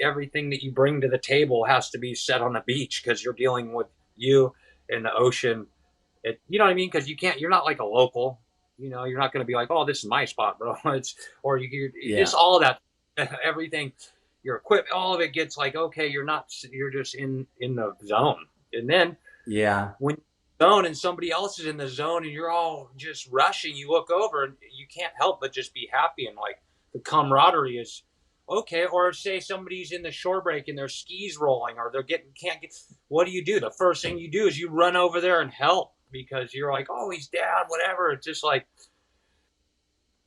Speaker 3: Everything that you bring to the table has to be set on the beach because you're dealing with you and the ocean. You know what I mean? Because you're not like a local. You know, you're not going to be like, oh, this is my spot, bro. It's all that, everything, your equipment, all of it gets like, okay, you're just in the zone. And then when zone and somebody else is in the zone and you're all just rushing, you look over and you can't help but just be happy, and like the camaraderie is okay. Or say somebody's in the shore break and their skis rolling, or can't get, what do? The first thing you do is you run over there and help, because you're like, oh, he's down, whatever. It's just like,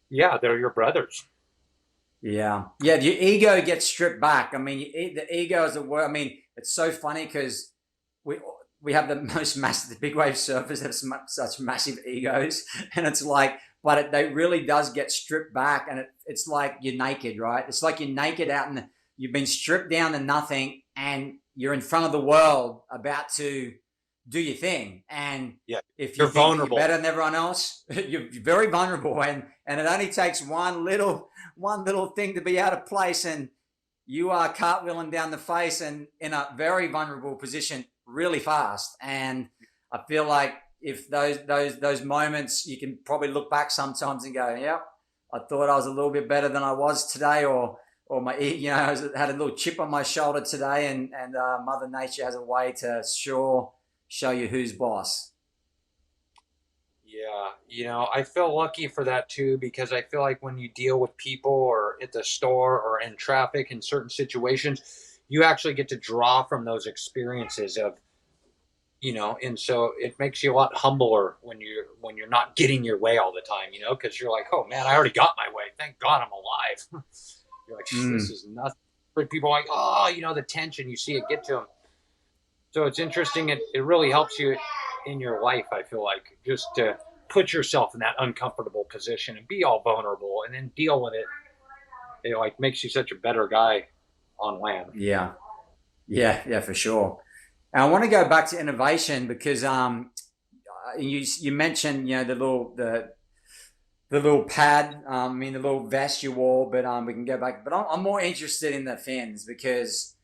Speaker 3: yeah, they're your brothers.
Speaker 1: Yeah, your ego gets stripped back. I mean, the ego is a word. I mean, it's so funny because we have the most massive, the big wave surfers have such massive egos, and it's like, but it really does get stripped back, and it's like you're naked, right? It's like you're naked out, and you've been stripped down to nothing, and you're in front of the world about to do your thing. And if you're vulnerable, you're better than everyone else, you're very vulnerable, and it only takes one little thing to be out of place, and you are cartwheeling down the face and in a very vulnerable position really fast. And I feel like if those moments, you can probably look back sometimes and go, yep, I thought I was a little bit better than I was today, or my, you know, I had a little chip on my shoulder today, and Mother Nature has a way to show you who's boss.
Speaker 3: Yeah, you know, I feel lucky for that too, because I feel like when you deal with people or at the store or in traffic in certain situations, you actually get to draw from those experiences of you know, and so it makes you a lot humbler when you're not getting your way all the time, you know, because you're like, oh man, I already got my way. Thank God I'm alive. You're like, this is nothing. But people are like, oh, you know, the tension, you see it get to them. So it's interesting. It really helps you in your life, I feel like, just to put yourself in that uncomfortable position and be all vulnerable and then deal with it. It like makes you such a better guy on land.
Speaker 1: Yeah. Yeah, for sure. And I want to go back to innovation because you mentioned, you know, the little pad, I mean the little vest you wore, but we can go back. But I'm more interested in the fins because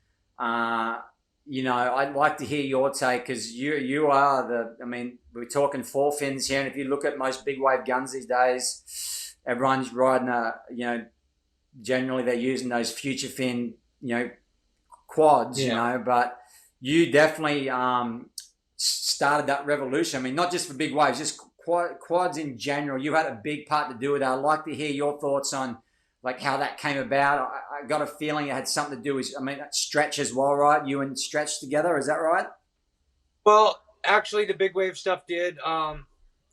Speaker 1: you know, I'd like to hear your take because you are I mean, we're talking four fins here, and if you look at most big wave guns these days, everyone's riding you know, generally they're using those future fin, you know, quads, you know, but you definitely started that revolution. I mean, not just for big waves, just quads in general. You had a big part to do with that. I'd like to hear your thoughts on like how that came about. I got a feeling it had something to do with, I mean, Stretch as well, right? You and Stretch together, is that right?
Speaker 3: Well, actually, the big wave stuff did.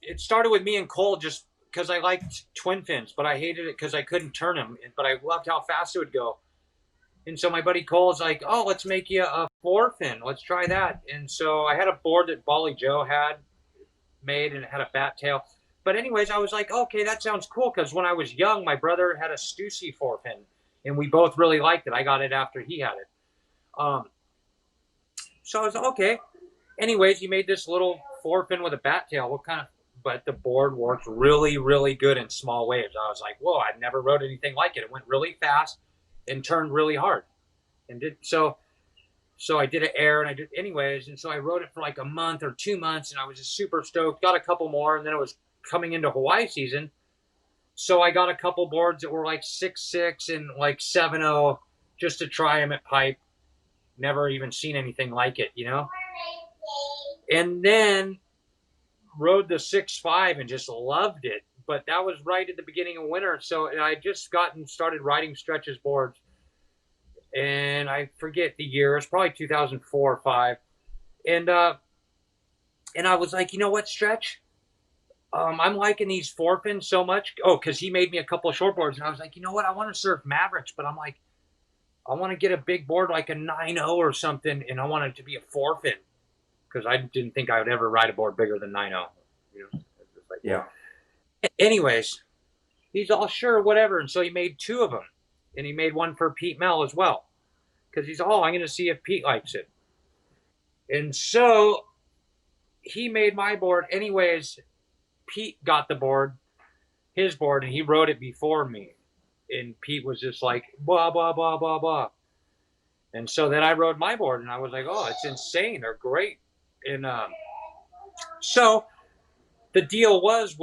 Speaker 3: It started with me and Kohl just because I liked twin fins, but I hated it because I couldn't turn them. But I loved how fast it would go. And so my buddy Kohl's like, oh, let's make you a four fin. Let's try that. And so I had a board that Bali Joe had made and it had a bat tail. But anyways, I was like, okay, that sounds cool. Because when I was young, my brother had a Stussy four fin and we both really liked it. I got it after he had it. So I was like, okay. Anyways, he made this little four fin with a bat tail. But the board worked really, really good in small waves. I was like, whoa, I'd never rode anything like it. It went really fast and turned really hard and did so I did an air and I did anyways. And so I rode it for like a month or 2 months and I was just super stoked, got a couple more. And then it was coming into Hawaii season. So I got a couple boards that were like 6.6 and like 7.0 just to try them at pipe. Never even seen anything like it, you know? And then rode the 6.5 and just loved it. But that was right at the beginning of winter. So I just started riding Stretch's boards. And I forget the year. It's probably 2004 or 5. And I was like, you know what, Stretch? I'm liking these four fins so much. Oh, because he made me a couple of short boards. And I was like, you know what? I want to surf Mavericks. But I'm like, I want to get a big board like a 9.0 or something. And I want it to be a four fin. Because I didn't think I would ever ride a board bigger than 9.0. You know? Like,
Speaker 1: yeah.
Speaker 3: Anyways, he's all sure, whatever. And so he made 2 of them. And he made one for Pete Mel as well. Because he's, I'm going to see if Pete likes it. And so he made my board. Anyways, Pete got the board, his board, and he rode it before me. And Pete was just like, blah, blah, blah, blah, blah. And so then I rode my board, and I was like, oh, it's insane. They're great. And so the deal was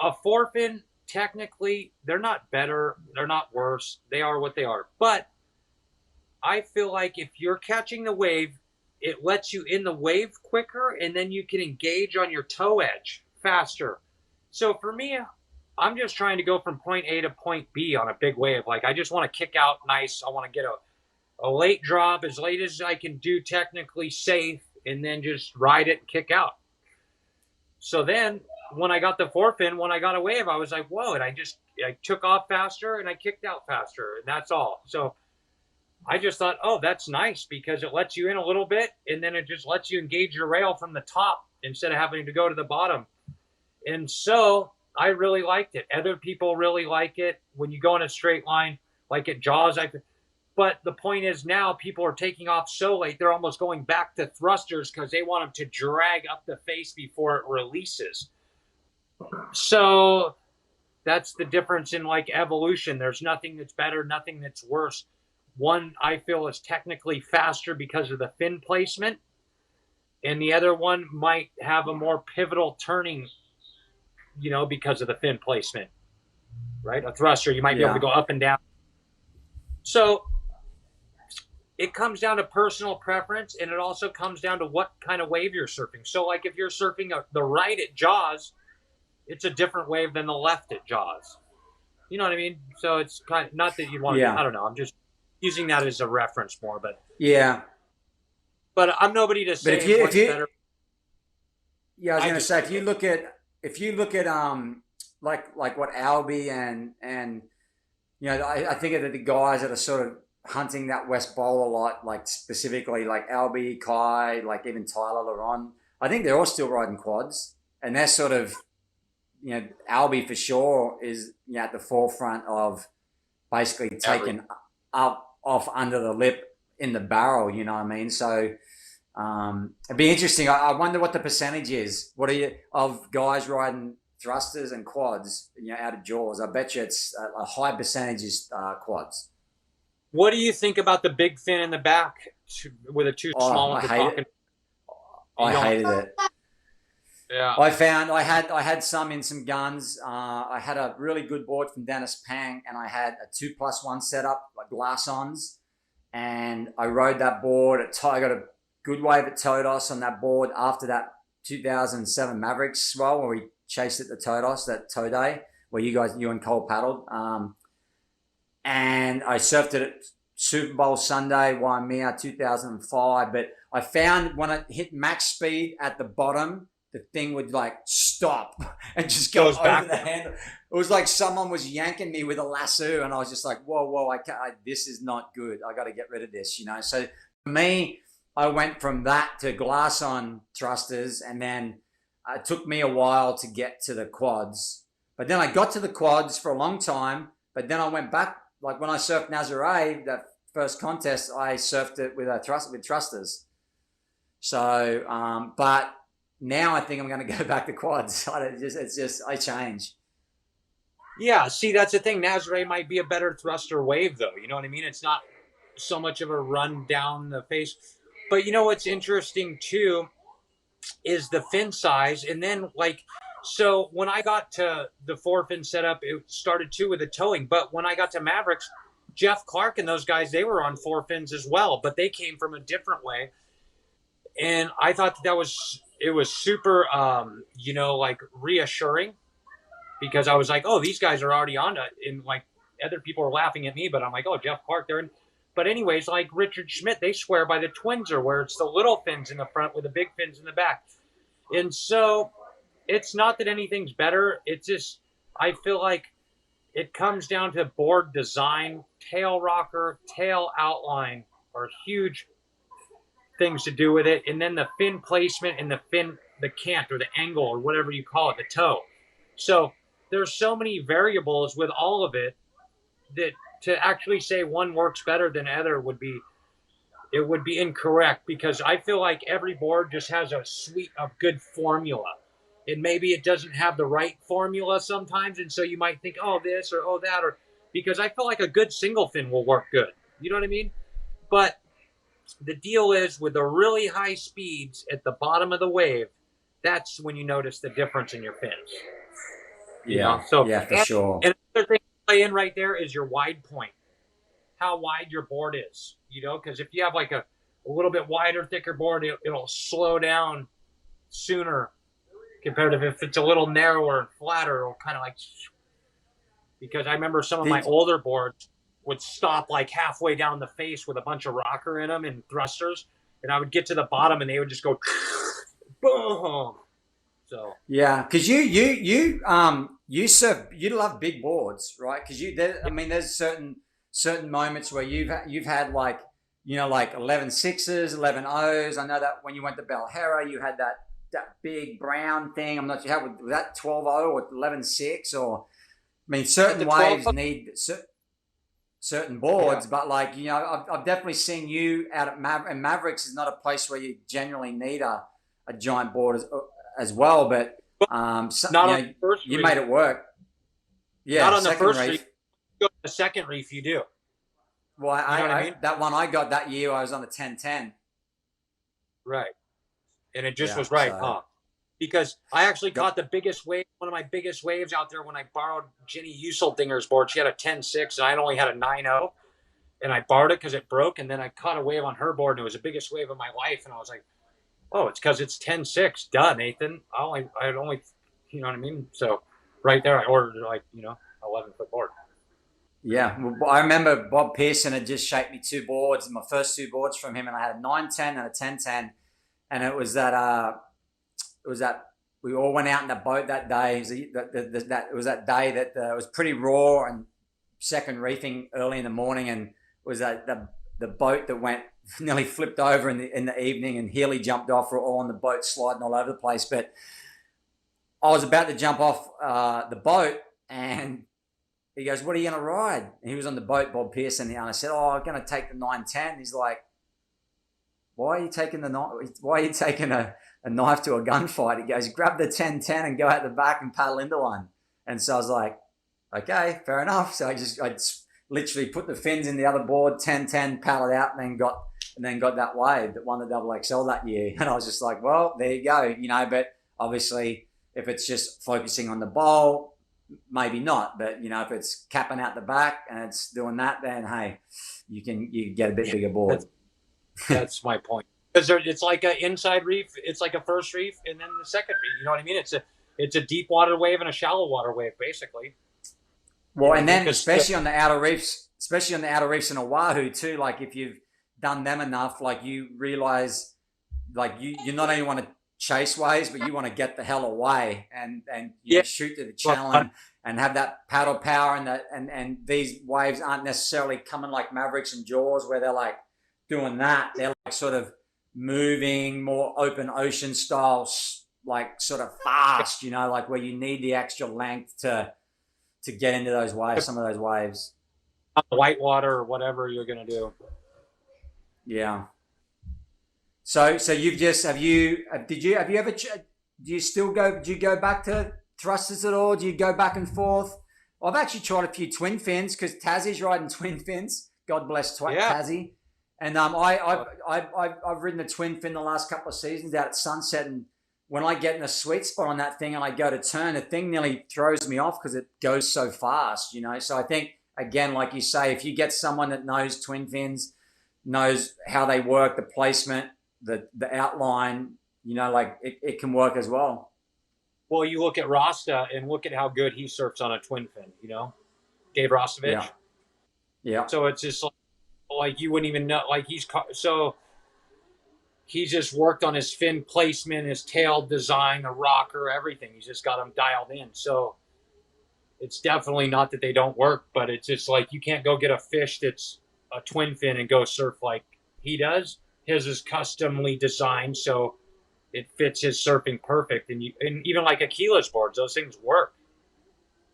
Speaker 3: a four fin, technically, they're not better. They're not worse. They are what they are. But I feel like if you're catching the wave, it lets you in the wave quicker, and then you can engage on your toe edge faster. So for me, I'm just trying to go from point A to point B on a big wave. Like, I just want to kick out nice. I want to get a late drop as late as I can do, technically safe, and then just ride it and kick out. So then when I got the four fin, when I got a wave, I was like, whoa, and I took off faster and I kicked out faster, and that's all. So I just thought, oh, that's nice because it lets you in a little bit, and then it just lets you engage your rail from the top instead of having to go to the bottom. And so I really liked it. Other people really like it when you go in a straight line, like at Jaws. But the point is now people are taking off so late, they're almost going back to thrusters because they want them to drag up the face before it releases. So that's the difference in like evolution. There's nothing that's better, nothing that's worse. One I feel is technically faster because of the fin placement, and the other one might have a more pivotal turning, you know, because of the fin placement, right? A thruster, you might be able to go up and down. So it comes down to personal preference, and it also comes down to what kind of wave you're surfing. So like if you're surfing the right at Jaws, it's a different wave than the left at Jaws. You know what I mean? So it's kind of, not that you want to, I don't know. I'm just using that as a reference more, but.
Speaker 1: Yeah.
Speaker 3: But I'm nobody to
Speaker 1: But
Speaker 3: say what's better.
Speaker 1: yeah, I was going to say, if you look at like what Albie and you know, I think of the guys that are sort of hunting that West Bowl a lot, like specifically like Albie, Kai, like even Tyler Laron. I think they're all still riding quads, and they're sort of, you know, Albie for sure is, you know, at the forefront of basically taking up off under the lip in the barrel. You know what I mean? So it'd be interesting. I wonder what the percentage is. What are you of guys riding thrusters and quads, you know, out of Jaws? I bet you it's a high percentage is quads.
Speaker 3: What do you think about the big fin in the back with a too small one?
Speaker 1: I hated it.
Speaker 3: Yeah.
Speaker 1: I had some in some guns. I had a really good board from Dennis Pang, and I had a 2+1 setup, like glass-ons, and I rode that board. I got a good wave at Todos on that board after that 2007 Mavericks swell where we chased at the Todos, that tow day, where you and Kohl paddled. And I surfed it at Super Bowl Sunday, Waimea 2005. But I found when I hit max speed at the bottom, the thing would like stop and just go over the handle. It was like someone was yanking me with a lasso, and I was just like, whoa, this is not good. I got to get rid of this, you know. So for me, I went from that to glass on thrusters, and then it took me a while to get to the quads. But then I got to the quads for a long time, but then I went back. Like when I surfed Nazaré, that first contest, I surfed it with thrusters. So, but now I think I'm going to go back to quads. I change.
Speaker 3: Yeah, see, that's the thing. Nazaré might be a better thruster wave, though. You know what I mean? It's not so much of a run down the face. But you know what's interesting, too, is the fin size. And then, like, so when I got to the 4-fin setup, it started, too, with the towing. But when I got to Mavericks, Jeff Clark and those guys, they were on 4 fins as well. But they came from a different way. And I thought it was super, you know, like reassuring, because I was like, oh, these guys are already on it. And like other people are laughing at me, but I'm like, oh, Jeff Clark, they're in. But anyways, like Richard Schmidt, they swear by the Twinser, where it's the little fins in the front with the big fins in the back. And so it's not that anything's better. It's just, I feel like it comes down to board design, tail rocker, tail outline are huge things to do with it. And then the fin placement and the cant or the angle or whatever you call it, the toe. So there's so many variables with all of it that to actually say one works better than other would be incorrect, because I feel like every board just has a suite of good formula, and maybe it doesn't have the right formula sometimes, and so you might think, oh, this or oh, that, or because I feel like a good single fin will work good. You know what I mean? But the deal is with the really high speeds at the bottom of the wave, that's when you notice the difference in your fins.
Speaker 1: Yeah.
Speaker 3: So
Speaker 1: yeah, for sure.
Speaker 3: And another thing to play in right there is your wide point, how wide your board is, you know, because if you have like a little bit wider, thicker board, it'll slow down sooner compared to if it's a little narrower and flatter, it'll kind of like, because I remember some of my older boards would stop like halfway down the face with a bunch of rocker in them and thrusters, and I would get to the bottom and they would just go boom. So
Speaker 1: yeah, because you love big boards, right? Because there's certain moments where you've had like, you know, like 11.6s, 11.0s. I know that when you went to Belhera, you had that big brown thing. I'm not sure was that 12.0 or 11.6, or I mean certain waves need certain boards, but like, you know, I've definitely seen you out at Mavericks is not a place where you generally need a giant board as well, but not
Speaker 3: on the first
Speaker 1: you
Speaker 3: reef.
Speaker 1: made it work. Yeah,
Speaker 3: not on the first reef. Go to the second reef, you do.
Speaker 1: Well, I mean? That one I got that year, I was on the 10-10.
Speaker 3: Right, and it just was right, huh? Because I actually caught the biggest wave, one of my biggest waves out there when I borrowed Jenny Useldinger's board. She had a 10.6 and I only had a 9.0, and I borrowed it because it broke, and then I caught a wave on her board and it was the biggest wave of my life, and I was like, oh, it's because it's 10.6. Duh, Nathan. I'd only, you know what I mean? So right there, I ordered like, you know, 11-foot board.
Speaker 1: Yeah, well, I remember Bob Pearson had just shaped me two boards, my first two boards from him, and I had a 910 and a 1010, and it was that we all went out in the boat that day. It was that day that it was pretty raw and second reefing early in the morning, and it was that the boat that went nearly flipped over in the evening, and Healy jumped off. We're all on the boat sliding all over the place, but I was about to jump off the boat, and he goes, "What are you going to ride?" And he was on the boat, Bob Pearson, and I said, "Oh, I'm going to take the 910." He's like, "Why are you taking a knife to a gunfight?" He goes, "Grab the 1010 and go out the back and paddle into one." And so I was like, "Okay, fair enough." So I literally put the fins in the other board, 1010, paddled out, and then got that wave that won the double XL that year. And I was just like, "Well, there you go," But obviously, if it's just focusing on the bowl, maybe not. But if it's capping out the back and it's doing that, then hey, you get a bit bigger board.
Speaker 3: That's my point. Because it's like an inside reef, it's like a first reef, and then the second reef. You know what I mean? It's a deep water wave and a shallow water wave, basically.
Speaker 1: Well, and then especially on the outer reefs in Oahu too. Like if you've done them enough, like you realize, like you not only want to chase waves, but you want to get the hell away and shoot to the channel and have that paddle power and these waves aren't necessarily coming like Mavericks and Jaws where they're like doing that. They're like sort of moving more open ocean style, like sort of fast, like where you need the extra length to get into those waves, some of those waves.
Speaker 3: Whitewater or whatever you're going to do.
Speaker 1: Yeah. So you've just, do you go back to thrusters at all? Do you go back and forth? I've actually tried a few twin fins because Tassie's riding twin fins. God bless Tassie. And I've ridden a twin fin the last couple of seasons out at Sunset, and when I get in a sweet spot on that thing and I go to turn, the thing nearly throws me off because it goes so fast, So I think, again, like you say, if you get someone that knows twin fins, knows how they work, the placement, the outline, like it can work as well.
Speaker 3: Well, you look at Rasta and look at how good he surfs on a twin fin, Dave Rostovich.
Speaker 1: Yeah.
Speaker 3: So it's just like you wouldn't even know, like he's just worked on his fin placement, his tail design, the rocker, everything. He's just got them dialed in. So it's definitely not that they don't work, but it's just like you can't go get a fish that's a twin fin and go surf like he does. His is customly designed, so it fits his surfing perfect. And even like Aquila's boards, those things work,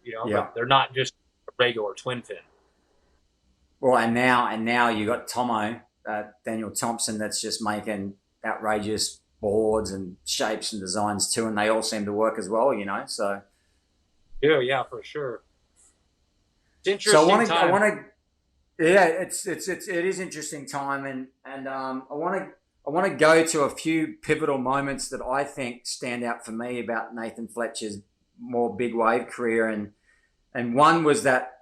Speaker 3: but they're not just a regular twin fin.
Speaker 1: Well, and now you got Tomo, Daniel Thompson, that's just making outrageous boards and shapes and designs too, and they all seem to work as well, So
Speaker 3: yeah, for sure. It's interesting. So I want to.
Speaker 1: Yeah, it is interesting time, and I want to go to a few pivotal moments that I think stand out for me about Nathan Fletcher's more big wave career, and one was that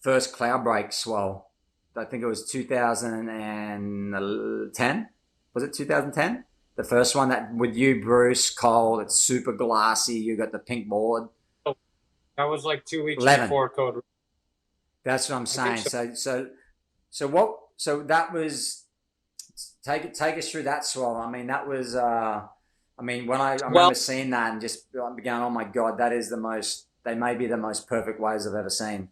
Speaker 1: first Cloudbreak swell. I think it was 2010. Was it 2010? The first one that with you, Bruce, Kohl. It's super glassy. You got the pink board.
Speaker 3: Oh, that was like 2 weeks
Speaker 1: 11.
Speaker 3: Before Code Red.
Speaker 1: That's what I'm saying. So that was take us through that swell. I mean, that was when I remember seeing that and just going, oh my God, they may be the most perfect waves I've ever seen.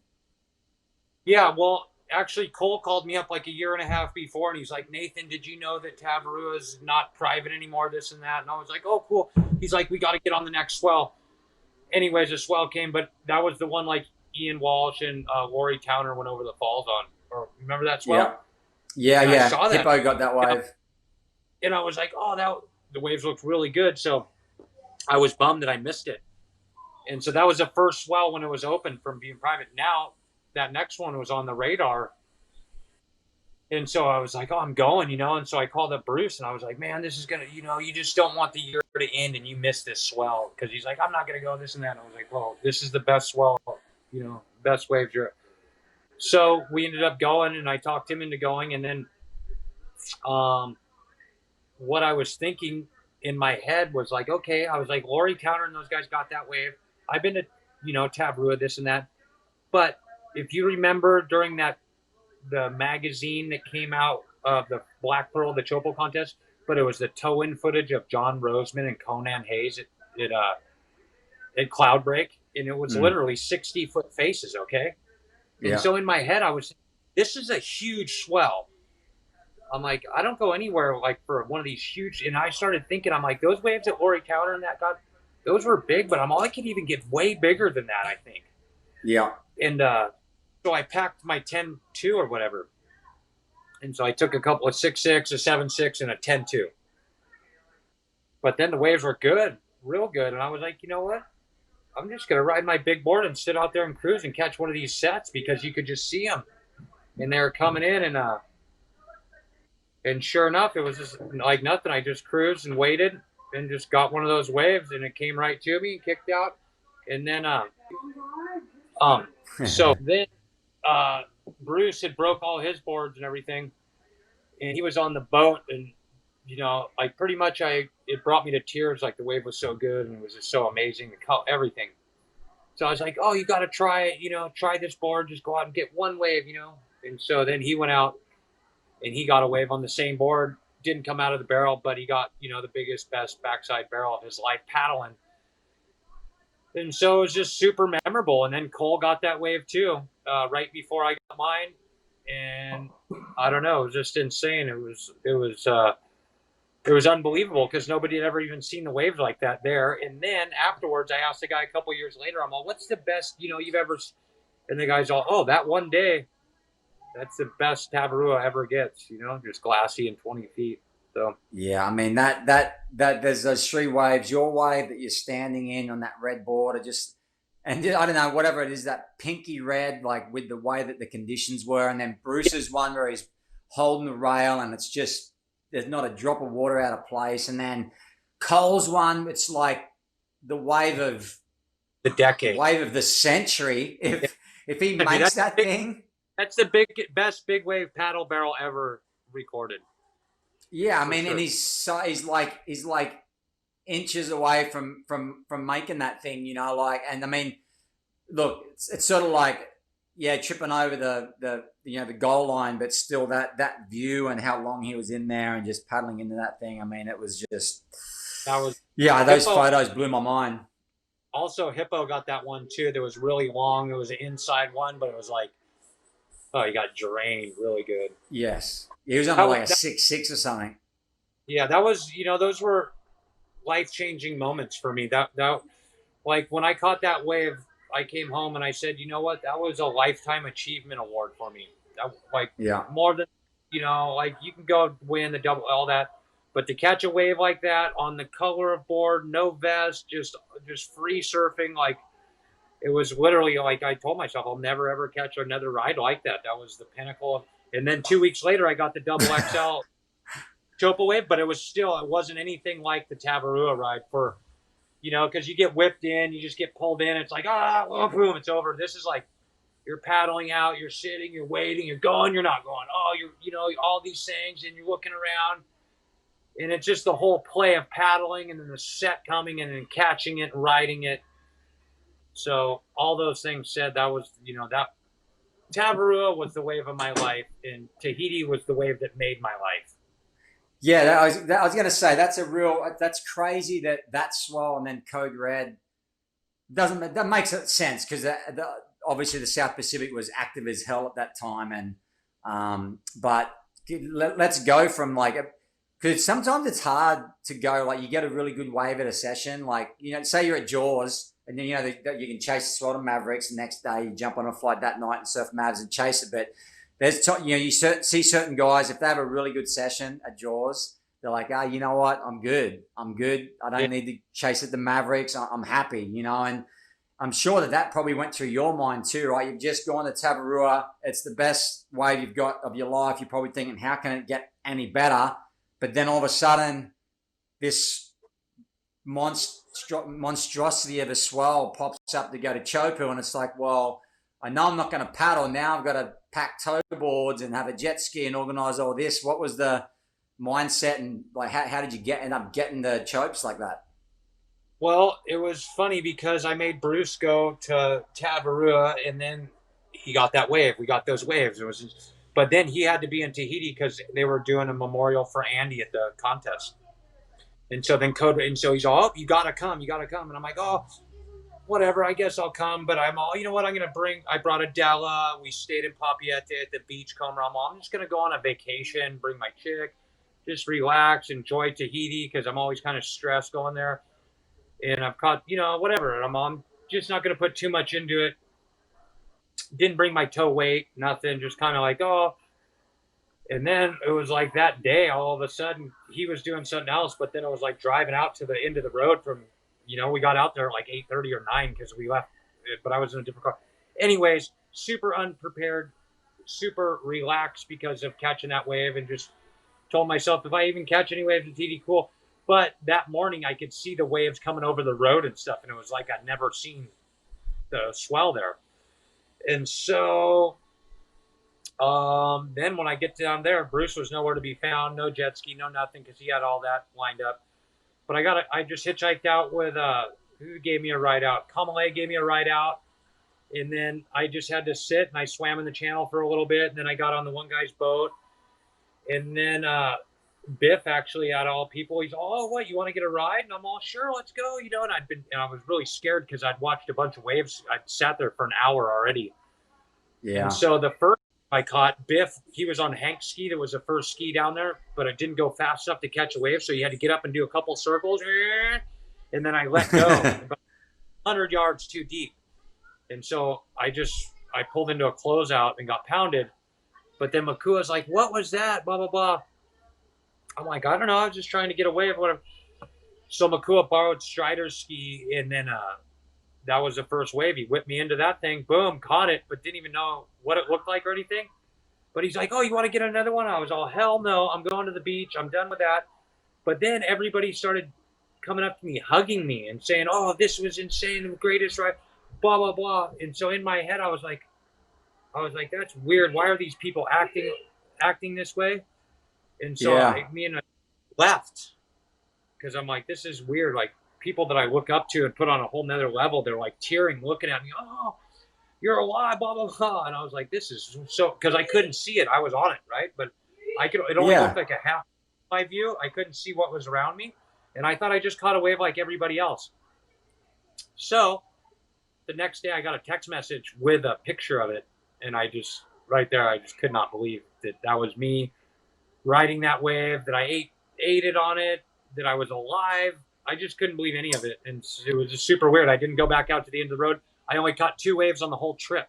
Speaker 3: Yeah, well, actually, Kohl called me up like a year and a half before, and he's like, "Nathan, did you know that Tavarua is not private anymore, this and that?" And I was like, "Oh, cool." He's like, "We got to get on the next swell." Anyways, the swell came, but that was the one like Ian Walsh and Laurie Towner went over the falls on. Or remember that swell?
Speaker 1: Yeah.
Speaker 3: I saw that.
Speaker 1: Hippo got that wave.
Speaker 3: And I was like, "Oh, the waves looked really good." So I was bummed that I missed it. And so that was the first swell when it was open from being private. Now that next one was on the radar. And so I was like, "Oh, I'm going," And so I called up Bruce and I was like, "Man, this is going to, you just don't want the year to end and you miss this swell." Because he's like, "I'm not going to go this and that." And I was like, "Well, this is the best swell, best wave trip." So we ended up going and I talked him into going. And then what I was thinking in my head was like, okay, I was like, Laurie Towner and those guys got that wave. I've been to, Tavarua, this and that. But if you remember during the magazine that came out of the Black Pearl, the Chopo contest, but it was the tow-in footage of John Roseman and Conan Hayes at Cloudbreak, and it was literally 60-foot faces, okay? And so in my head, I was, this is a huge swell. I'm like, I don't go anywhere like for one of these huge, and I started thinking, I'm like, those waves at Ori Counter and that got, those were big, but I could even get way bigger than that, I think.
Speaker 1: Yeah.
Speaker 3: And so I packed my 10-2 or whatever. And so I took a couple of 6.6, a 7.6, and a 10.2. But then the waves were good, real good. And I was like, you know what? I'm just going to ride my big board and sit out there and cruise and catch one of these sets, because you could just see them. And they were coming in, and sure enough, it was just like nothing. I just cruised and waited and just got one of those waves, and it came right to me and kicked out. And then so then Bruce had broke all his boards and everything, and he was on the boat, and like pretty much it brought me to tears. Like the wave was so good, and it was just so amazing, everything. So I was like, oh, you got to try it, try this board, just go out and get one wave, And so then he went out and he got a wave on the same board, didn't come out of the barrel, but he got, the biggest, best backside barrel of his life paddling. And so it was just super memorable. And then Kohl got that wave too, right before I got mine. And I don't know, it was just insane. It was unbelievable, because nobody had ever even seen the waves like that there. And then afterwards, I asked the guy a couple of years later, I'm all, what's the best, you've ever, and the guy's all, oh, that one day, that's the best Tavarua ever gets, just glassy and 20 feet. So
Speaker 1: yeah, I mean that there's those three waves. Your wave that you're standing in on that red board, and I don't know, whatever it is, that pinky red, like with the way that the conditions were, and then Bruce's one where he's holding the rail and it's just there's not a drop of water out of place, and then Kohl's one, it's like the wave of
Speaker 3: the decade,
Speaker 1: wave of the century. If he makes that thing.
Speaker 3: That's the best big wave paddle barrel ever recorded.
Speaker 1: Yeah, I mean, sure. And he's like inches away from making that thing, and I mean, look, it's sort of like, yeah, tripping over the goal line, but still that view and how long he was in there and just paddling into that thing. I mean, it was just, those photos blew my mind.
Speaker 3: Also, Hippo got that one too. That was really long. It was an inside one, but it was like, oh, he got drained really good.
Speaker 1: Yes. He was on like a 6.6 or something.
Speaker 3: Yeah, that was, those were life-changing moments for me. That like when I caught that wave, I came home and I said, you know what? That was a lifetime achievement award for me. More than, like you can go win the double, all that. But to catch a wave like that on the color of board, no vest, just free surfing, like, it was literally like I told myself, I'll never, ever catch another ride like that. That was the pinnacle. And then 2 weeks later, I got the double XL Chopo wave, but it wasn't anything like the Tavarua ride for, because you get whipped in, you just get pulled in. It's like, boom, it's over. This is like you're paddling out, you're sitting, you're waiting, you're going, you're not going. Oh, all these things, and you're looking around. And it's just the whole play of paddling and then the set coming and then catching it and riding it. So all those things said, that was, that Tavarua was the wave of my life, and Tahiti was the wave that made my life.
Speaker 1: Yeah, I was going to say that's crazy that swell and then Code Red that makes sense, because obviously the South Pacific was active as hell at that time, and but let's go from because sometimes it's hard to go, like you get a really good wave at a session, like say you're at Jaws. And then, you can chase the Swell Mavericks. The next day, you jump on a flight that night and surf Mavs and chase it. But there's, you see certain guys, if they have a really good session at Jaws, they're like, you know what? I'm good. I don't need to chase at the Mavericks. I'm happy, And I'm sure that probably went through your mind too, right? You've just gone to Tavarua. It's the best wave you've got of your life. You're probably thinking, how can it get any better? But then all of a sudden, this monstrosity of a swell pops up to go to Chopo, and it's like, well, I know I'm not going to paddle now. I've got to pack tow boards and have a jet ski and organize all this. What was the mindset, and like how did you end up getting the chopes like that?
Speaker 3: Well, it was funny because I made Bruce go to Tavarua, and then he got that wave. We got those waves. But then he had to be in Tahiti because they were doing a memorial for Andy at the contest. And so then he's all, oh, you gotta come. And I'm like, oh, whatever, I guess I'll come. But I'm all, you know what, I brought a Della. We stayed in Papiete at the beach, Comramo. I'm just going to go on a vacation, bring my chick, just relax, enjoy Tahiti, because I'm always kind of stressed going there. And I've caught, whatever. I'm just not going to put too much into it. Didn't bring my tow weight, nothing, just kind of like, oh. And then it was like that day, all of a sudden, he was doing something else, but then it was like driving out to the end of the road from, we got out there at like 8:30 or 9 because we left, but I was in a different car. Anyways, super unprepared, super relaxed because of catching that wave, and just told myself, if I even catch any waves, it's TD cool. But that morning, I could see the waves coming over the road and stuff, and it was like I'd never seen the swell there. And so then when I get down there, Bruce was nowhere to be found, no jet ski, no nothing, because he had all that lined up. But I just hitchhiked out with, who gave me a ride out? Kamale gave me a ride out. And then I just had to sit, and I swam in the channel for a little bit. And then I got on the one guy's boat. And then Biff, actually, out of all people, he's all, oh, what, you want to get a ride? And I'm all, sure, let's go. And I was really scared because I'd watched a bunch of waves. I'd sat there for an hour already.
Speaker 1: Yeah.
Speaker 3: And so the first I caught, Biff, he was on Hank's ski. That was the first ski down there, but it didn't go fast enough to catch a wave. So you had to get up and do a couple circles. And then I let go about 100 yards too deep. And so I pulled into a closeout and got pounded. But then Makua's like, what was that? Blah, blah, blah. I'm like, I don't know. I was just trying to get away with whatever. So Makua borrowed Strider's ski, and then that was the first wave. He whipped me into that thing. Boom, caught it, but didn't even know what it looked like or anything. But he's like, oh, you want to get another one? I was all, hell no. I'm going to the beach. I'm done with that. But then everybody started coming up to me, hugging me, and saying, oh, this was insane, the greatest ride, blah, blah, blah. And so in my head, I was like, that's weird. Why are these people acting this way? And so me and I left, because I'm like, this is weird. Like, people that I look up to and put on a whole nother level, they're like tearing, looking at me, oh, you're alive, blah, blah, blah. And I was like, this is so, because I couldn't see it. I was on it, right? But it only looked like a half my view. I couldn't see what was around me. And I thought I just caught a wave like everybody else. So the next day I got a text message with a picture of it. And I just could not believe that was me riding that wave, that I ate it on it, that I was alive. I just couldn't believe any of it. And it was just super weird. I didn't go back out to the end of the road. I only caught 2 waves on the whole trip.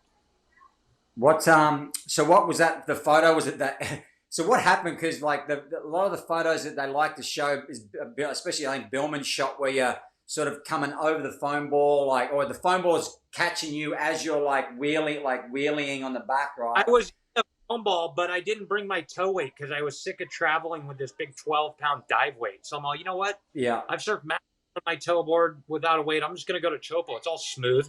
Speaker 1: So what was that? The photo, was it that? So what happened? Because like a lot of the photos that they like to show is, especially I think Billman shot, where you're sort of coming over the foam ball, like, or the foam ball is catching you as you're like wheeling on the back, right?
Speaker 3: I was in the foam ball, but I didn't bring my tow weight because I was sick of traveling with this big 12-pound dive weight. So I'm all, you know what?
Speaker 1: Yeah.
Speaker 3: I've surfed on my tow board without a weight. I'm just going to go to Chopo. It's all smooth.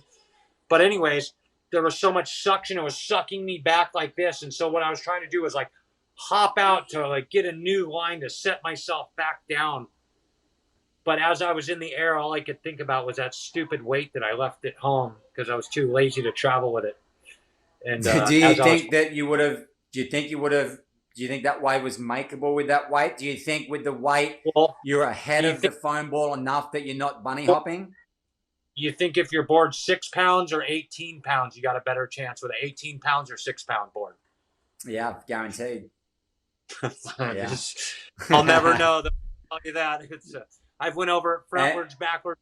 Speaker 3: But anyways, there was so much suction. It was sucking me back like this. And so what I was trying to do was like hop out to like get a new line to set myself back down. But as I was in the air, all I could think about was that stupid weight that I left at home because I was too lazy to travel with it. And
Speaker 1: do you think that wave was makeable with that weight? Do you think with the weight you're ahead of the foam ball enough that you're not bunny hopping?
Speaker 3: You think if your board's 6 pounds or 18 pounds, you got a better chance with an 18 pounds or 6 pound board?
Speaker 1: Yeah, guaranteed.
Speaker 3: Yeah. I'll never know. I'll tell you that. I've went over it frontwards, backwards.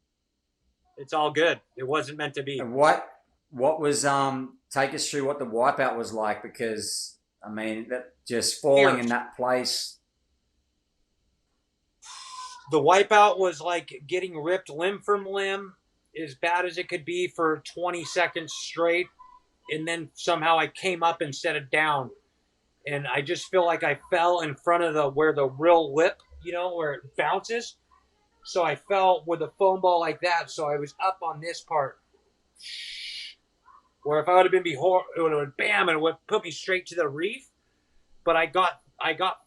Speaker 3: It's all good. It wasn't meant to be.
Speaker 1: And what was take us through what the wipeout was like, because I mean that just falling in that place.
Speaker 3: The wipeout was like getting ripped limb from limb, as bad as it could be for 20 seconds straight, and then somehow I came up instead of down, and I just feel like I fell in front of where the real lip, where it bounces. So I fell with a foam ball like that. So I was up on this part, where if I would have been before, it would have bam, and it would put me straight to the reef. But I got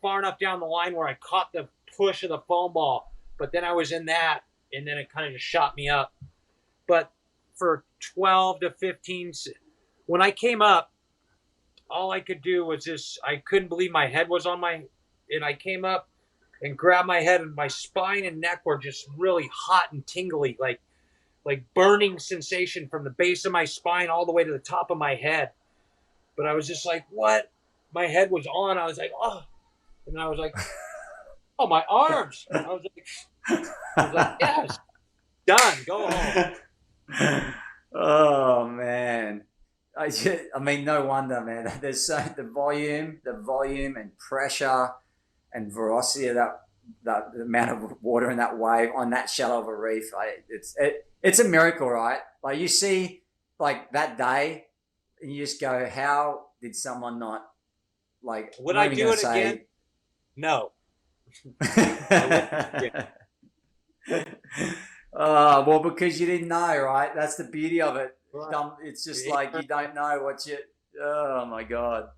Speaker 3: far enough down the line where I caught the push of the foam ball. But then I was in that, and then it kind of just shot me up. But for 12 to 15, when I came up, all I could do was just, I couldn't believe my head was on my, and I came up and grabbed my head, and my spine and neck were just really hot and tingly, like burning sensation from the base of my spine all the way to the top of my head. But I was just like, what? My head was on. I was like, oh. And I was like, oh, my arms. I was like, yes, done. Go home.
Speaker 1: Oh man. I mean, no wonder, man. There's the volume and pressure and velocity of that the amount of water in that wave on that shallow of a reef. It's a miracle, right? Like you see, like that day, and you just go, how did someone not like?
Speaker 3: Would I do it again? No.
Speaker 1: Oh, well, because you didn't know, right? That's the beauty of it.
Speaker 3: Right.
Speaker 1: It's just like you don't know what you. Oh my god!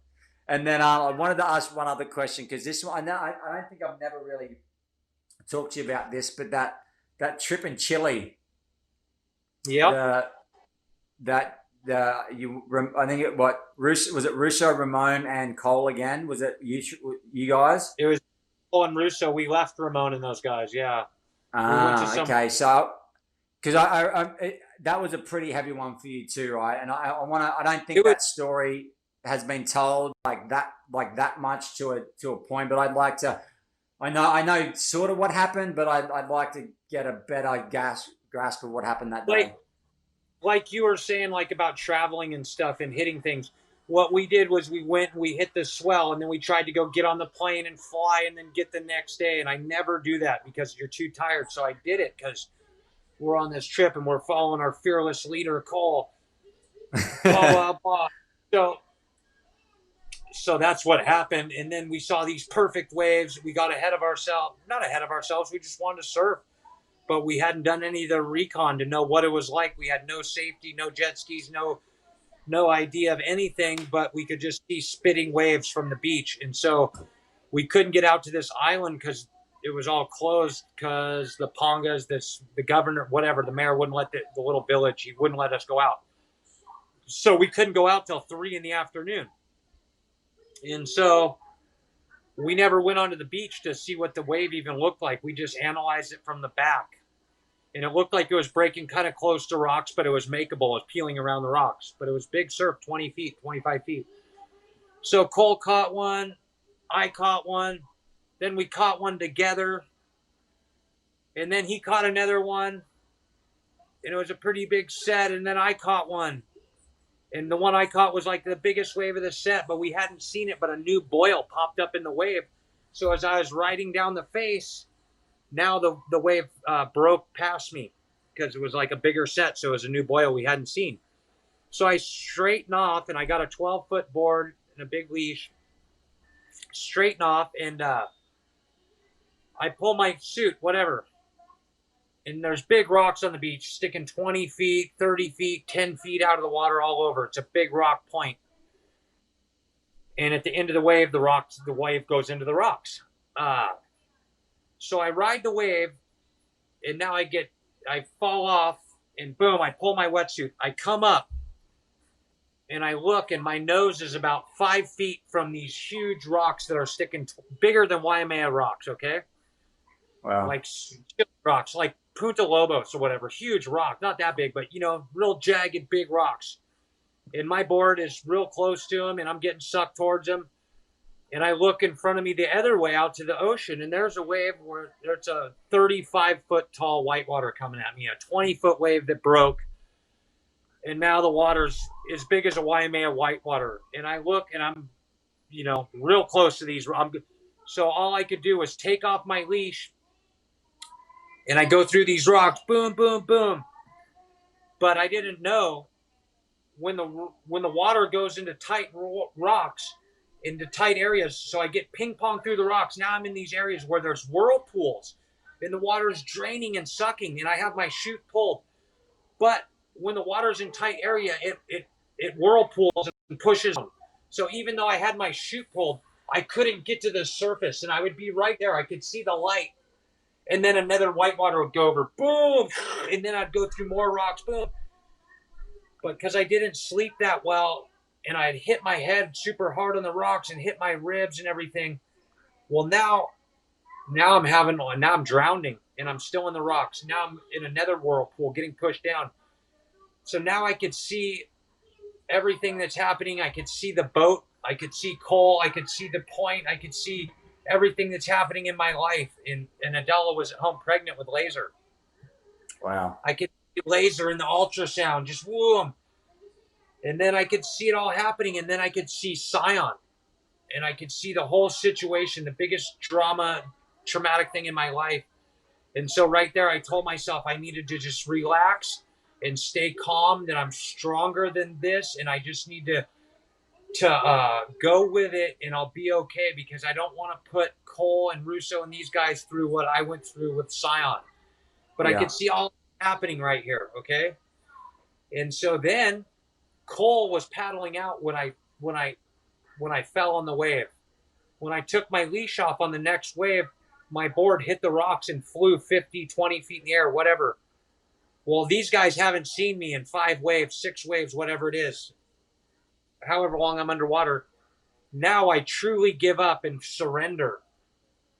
Speaker 1: And then I wanted to ask one other question because this one I don't think I've never really talked to you about this, but that trip in Chile.
Speaker 3: Yeah.
Speaker 1: I think it was it Russo, Ramon, and Kohl again? Was it you guys?
Speaker 3: It was Kohl and Russo. We left Ramon and those guys. Yeah.
Speaker 1: Okay. So, because that was a pretty heavy one for you too, right? And I don't think that story has been told like that much to a point. But I'd like to. I know sort of what happened, but I'd like to get a better grasp of what happened that day.
Speaker 3: Like you were saying, like about traveling and stuff and hitting things. What we did was we went and we hit the swell, and then we tried to go get on the plane and fly and then get the next day. And I never do that because you're too tired. So I did it because we're on this trip and we're following our fearless leader, Kohl. Blah, blah, blah. So that's what happened. And then we saw these perfect waves. We got ahead of ourselves. Not ahead of ourselves. We just wanted to surf. But we hadn't done any of the recon to know what it was like. We had no safety, no jet skis, no idea of anything, but we could just see spitting waves from the beach. And so we couldn't get out to this island because it was all closed because the Pongas, the governor, whatever, the mayor wouldn't let the little village, he wouldn't let us go out. So we couldn't go out till 3 p.m. And so we never went onto the beach to see what the wave even looked like. We just analyzed it from the back. And it looked like it was breaking kind of close to rocks, but it was makeable. It was peeling around the rocks. But it was big surf, 20 feet, 25 feet. So Kohl caught one. I caught one. Then we caught one together. And then he caught another one. And it was a pretty big set. And then I caught one. And the one I caught was like the biggest wave of the set, but we hadn't seen it. But a new boil popped up in the wave. So as I was riding down the face, now the wave broke past me because it was like a bigger set. So it was a new boil we hadn't seen. So I straighten off, and I got a 12-foot board and a big leash. Straighten off, and I pull my suit, whatever. And there's big rocks on the beach sticking 20 feet, 30 feet, 10 feet out of the water all over. It's a big rock point. And at the end of the wave, the wave goes into the rocks. So I ride the wave, and now I fall off, and boom, I pull my wetsuit. I come up, and I look, and my nose is about 5 feet from these huge rocks that are sticking, bigger than Waimea rocks, okay?
Speaker 1: Wow.
Speaker 3: Like rocks, like Punta Lobos or whatever, huge rock, not that big, but, real jagged, big rocks. And my board is real close to them, and I'm getting sucked towards them. And I look in front of me the other way out to the ocean, and there's a wave where there's a 35-foot tall whitewater coming at me, a 20-foot wave that broke. And now the water's as big as a Waimea whitewater. And I look, and I'm, real close to these. So all I could do was take off my leash, and I go through these rocks, boom, boom, boom. But I didn't know when the water goes into tight rocks, into tight areas, so I get ping pong through the rocks. Now I'm in these areas where there's whirlpools, and the water's draining and sucking, and I have my chute pulled. But when the water's in tight area, it whirlpools and pushes them. So even though I had my chute pulled, I couldn't get to the surface, and I would be right there. I could see the light. And then another whitewater would go over, boom, and then I'd go through more rocks, boom. But because I didn't sleep that well, and I'd hit my head super hard on the rocks and hit my ribs and everything. Well, now I'm drowning and I'm still in the rocks. Now I'm in another whirlpool getting pushed down. So now I could see everything that's happening. I could see the boat. I could see Kohl. I could see the point. I could see everything that's happening in my life. And Adela was at home pregnant with Laser.
Speaker 1: Wow.
Speaker 3: I could see Laser in the ultrasound, just whoom. And then I could see it all happening. And then I could see Scion. And I could see the whole situation, the biggest traumatic thing in my life. And so right there, I told myself I needed to just relax and stay calm, that I'm stronger than this. And I just need to go with it, and I'll be okay, because I don't want to put Kohl and Russo and these guys through what I went through with Scion. But I could see all happening right here, okay? And so then Kohl was paddling out when I fell on the wave. When I took my leash off on the next wave, my board hit the rocks and flew 50, 20 feet in the air, whatever. Well, these guys haven't seen me in 5 waves, 6 waves, whatever it is, however long I'm underwater. Now I truly give up and surrender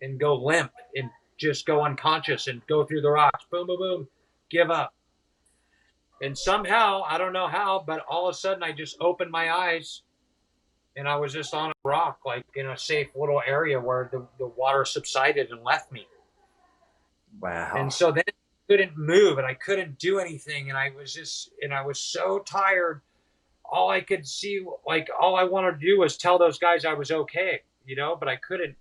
Speaker 3: and go limp and just go unconscious and go through the rocks. Boom, boom, boom. Give up. And somehow, I don't know how, but all of a sudden I just opened my eyes and I was just on a rock, like in a safe little area where the water subsided and left me.
Speaker 1: Wow.
Speaker 3: And so then I couldn't move and I couldn't do anything. And I was so tired. All I could see, like, all I wanted to do was tell those guys I was okay, but I couldn't,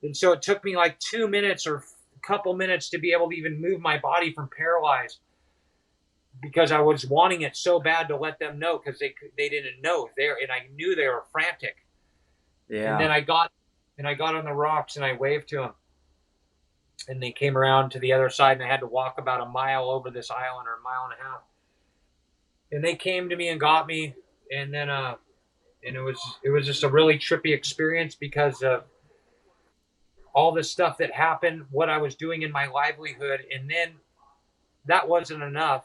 Speaker 3: and so it took me like 2 minutes or a couple minutes to be able to even move my body from paralyzed, because I was wanting it so bad to let them know, because they didn't know there, and I knew they were frantic.
Speaker 1: Yeah.
Speaker 3: And then I got on the rocks and I waved to them, and they came around to the other side, and I had to walk about a mile over this island, or a mile and a half. And they came to me and got me, and then and it was just a really trippy experience, because of all the stuff that happened, what I was doing in my livelihood. And then that wasn't enough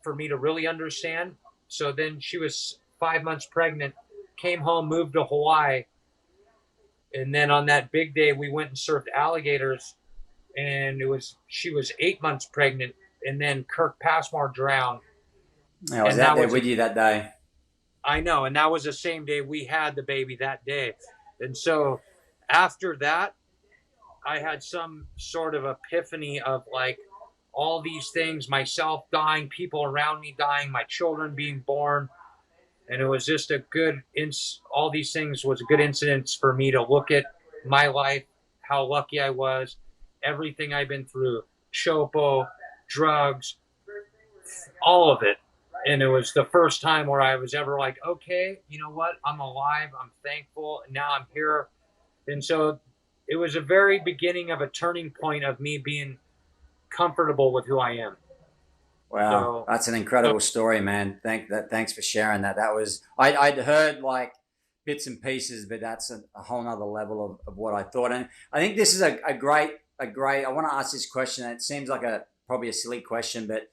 Speaker 3: for me to really understand. So then she was 5 months pregnant, came home, moved to Hawaii. And then on that big day, we went and surfed alligators, and she was 8 months pregnant. And then Kirk Passmore drowned.
Speaker 1: I was out there with you that day.
Speaker 3: I know. And that was the same day we had the baby, that day. And so after that, I had some sort of epiphany of like all these things, myself dying, people around me dying, my children being born. And it was just all these things was a good incidents for me to look at my life, how lucky I was, everything I've been through, chopo, drugs, all of it. And it was the first time where I was ever like, okay, you know what? I'm alive. I'm thankful. And now I'm here. And so it was a very beginning of a turning point of me being comfortable with who I am.
Speaker 1: Wow. That's an incredible story, man. Thanks for sharing that. That was, I'd heard like bits and pieces, but that's a whole nother level of what I thought. And I think this is a great, I want to ask this question. It seems like probably a silly question, but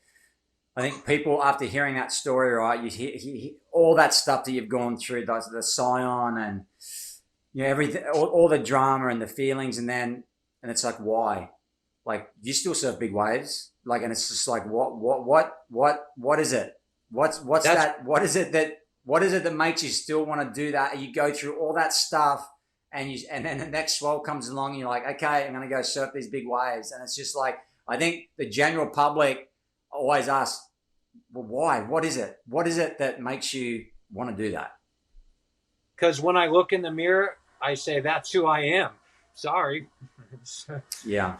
Speaker 1: I think people, after hearing that story, right, you hear all that stuff that you've gone through, the Scion and everything, all the drama and the feelings, and it's like, why? Like, you still surf big waves, like, and it's just like, what is it? What's that? What is it that makes you still want to do that? You go through all that stuff, and then the next swell comes along, and you're like, okay, I'm gonna go surf these big waves, and it's just like, I think the general public always asks, well, why? What is it? What is it that makes you want to do that?
Speaker 3: Because when I look in the mirror, I say, that's who I am. Sorry.
Speaker 1: Yeah.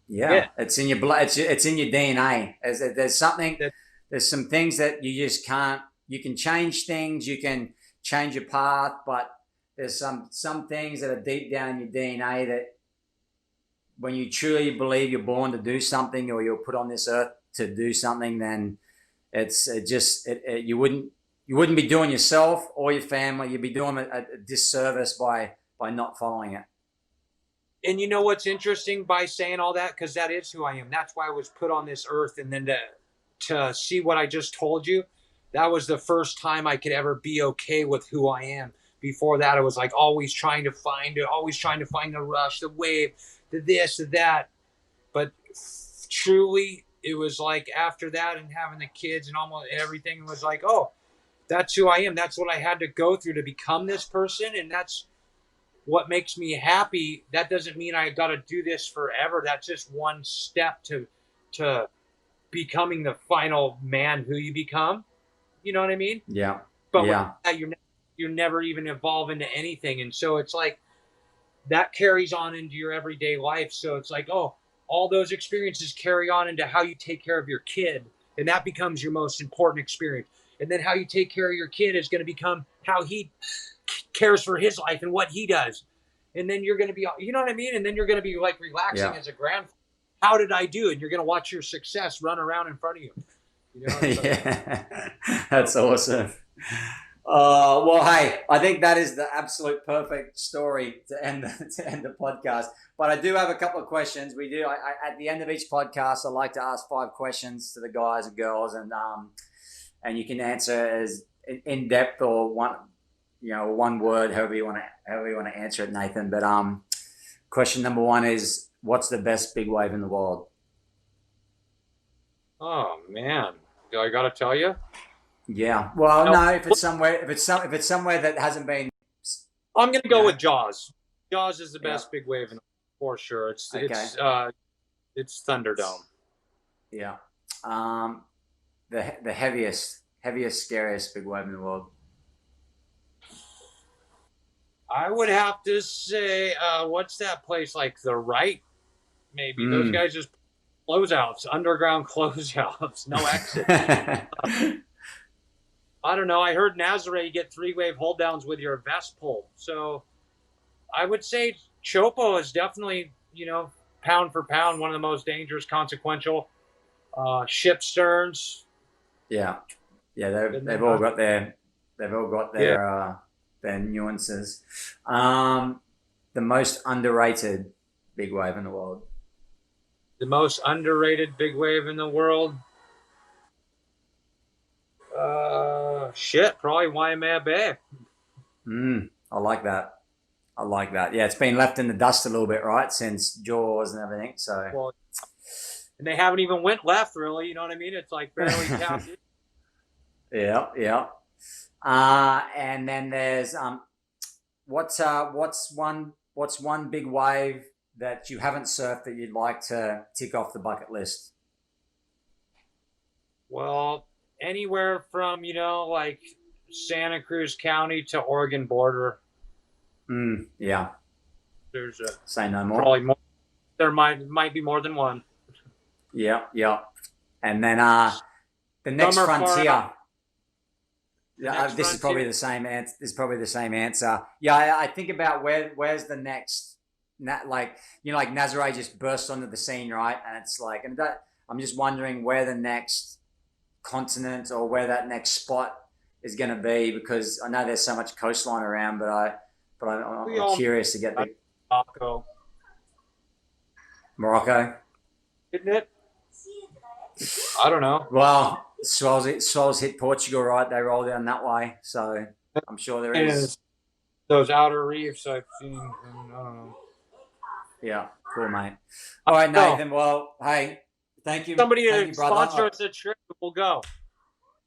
Speaker 1: It's in your blood. It's in your DNA. There's some things that you just can't. You can change things. You can change your path, but there's some things that are deep down in your DNA that when you truly believe you're born to do something, or you're put on this earth to do something, then you wouldn't be doing yourself or your family. You'd be doing a disservice by not following it.
Speaker 3: And you know what's interesting by saying all that? Because that is who I am. That's why I was put on this earth. And then to see what I just told you, that was the first time I could ever be okay with who I am. Before that, it was like always trying to find it, always trying to find the rush, the wave, the this, the that. But truly, it was like after that and having the kids and almost everything was like, oh, that's who I am. That's what I had to go through to become this person. And that's what makes me happy. That doesn't mean I got to do this forever. That's just one step to becoming the final man who you become. You know what I mean?
Speaker 1: Yeah.
Speaker 3: But
Speaker 1: yeah.
Speaker 3: You're never even evolve into anything. And so it's like that carries on into your everyday life. So it's like, oh, all those experiences carry on into how you take care of your kid. And that becomes your most important experience. And then how you take care of your kid is going to become how he cares for his life and what he does. And then you're going to be, you know what I mean? And then you're going to be like relaxing as a grandfather. How did I do? And you're going to watch your success run around in front of you. You know?
Speaker 1: Yeah, that's awesome. Well, hey, I think that is the absolute perfect story to end the podcast. But I do have a couple of questions. At the end of each podcast, I like to ask 5 questions to the guys and girls, and you can answer as in depth or one word, however you want to answer it, Nathan. But question number 1 is, what's the best big wave in the world?
Speaker 3: Oh man, do I got to tell you?
Speaker 1: Yeah. Well, no. If it's somewhere that hasn't been,
Speaker 3: I'm gonna go with Jaws. Jaws is the best big wave for sure. It's Thunderdome.
Speaker 1: Yeah. The heaviest, scariest big wave in the world.
Speaker 3: I would have to say, what's that place like? The Right? Maybe those guys just closeouts, underground closeouts, no exit. I don't know. I heard Nazaré, you get 3-wave hold downs with your vest pulled. So I would say Chopo is definitely, pound for pound, one of the most dangerous, consequential ship sterns.
Speaker 1: Yeah. Yeah. They've all got their nuances. The most underrated big wave in the world.
Speaker 3: The most underrated big wave in the world. Probably Waimea Bay.
Speaker 1: I like that. Yeah, it's been left in the dust a little bit, right, since Jaws and everything. So,
Speaker 3: and they haven't even went left, really. You know what I mean? It's like barely tapped.
Speaker 1: Yeah. And then there's what's one big wave that you haven't surfed that you'd like to tick off the bucket list?
Speaker 3: Well, anywhere from, like Santa Cruz County to Oregon border.
Speaker 1: Yeah.
Speaker 3: There's
Speaker 1: say no more.
Speaker 3: Probably more. There might be more than one.
Speaker 1: Yeah. And then the next frontier. This is probably the same answer. Yeah, I think about where's the next. Like Nazaré just burst onto the scene, right? And it's like, I'm just wondering where the next continent or where that next spot is going to be, because I know there's so much coastline around, but I'm curious to get the Morocco,
Speaker 3: isn't it? I don't know.
Speaker 1: Well, Swells hit Portugal, right? They roll down that way, so I'm sure there is.
Speaker 3: Those outer reefs I've seen. I don't know.
Speaker 1: Yeah, cool, mate. All right, Nathan. Well, hey, thank you.
Speaker 3: Somebody to sponsor us a trip, we'll go.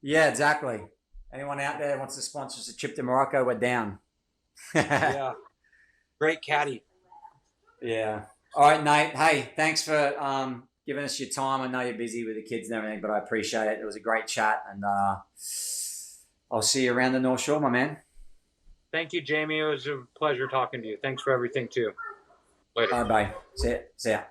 Speaker 1: Yeah, exactly. Anyone out there wants to sponsor us a trip to Morocco, we're down.
Speaker 3: Yeah. Great caddy.
Speaker 1: Yeah. All right, Nate. Hey, thanks for giving us your time. I know you're busy with the kids and everything, but I appreciate it. It was a great chat, and I'll see you around the North Shore, my man.
Speaker 3: Thank you, Jamie. It was a pleasure talking to you. Thanks for everything, too. Later.
Speaker 1: Bye. See ya.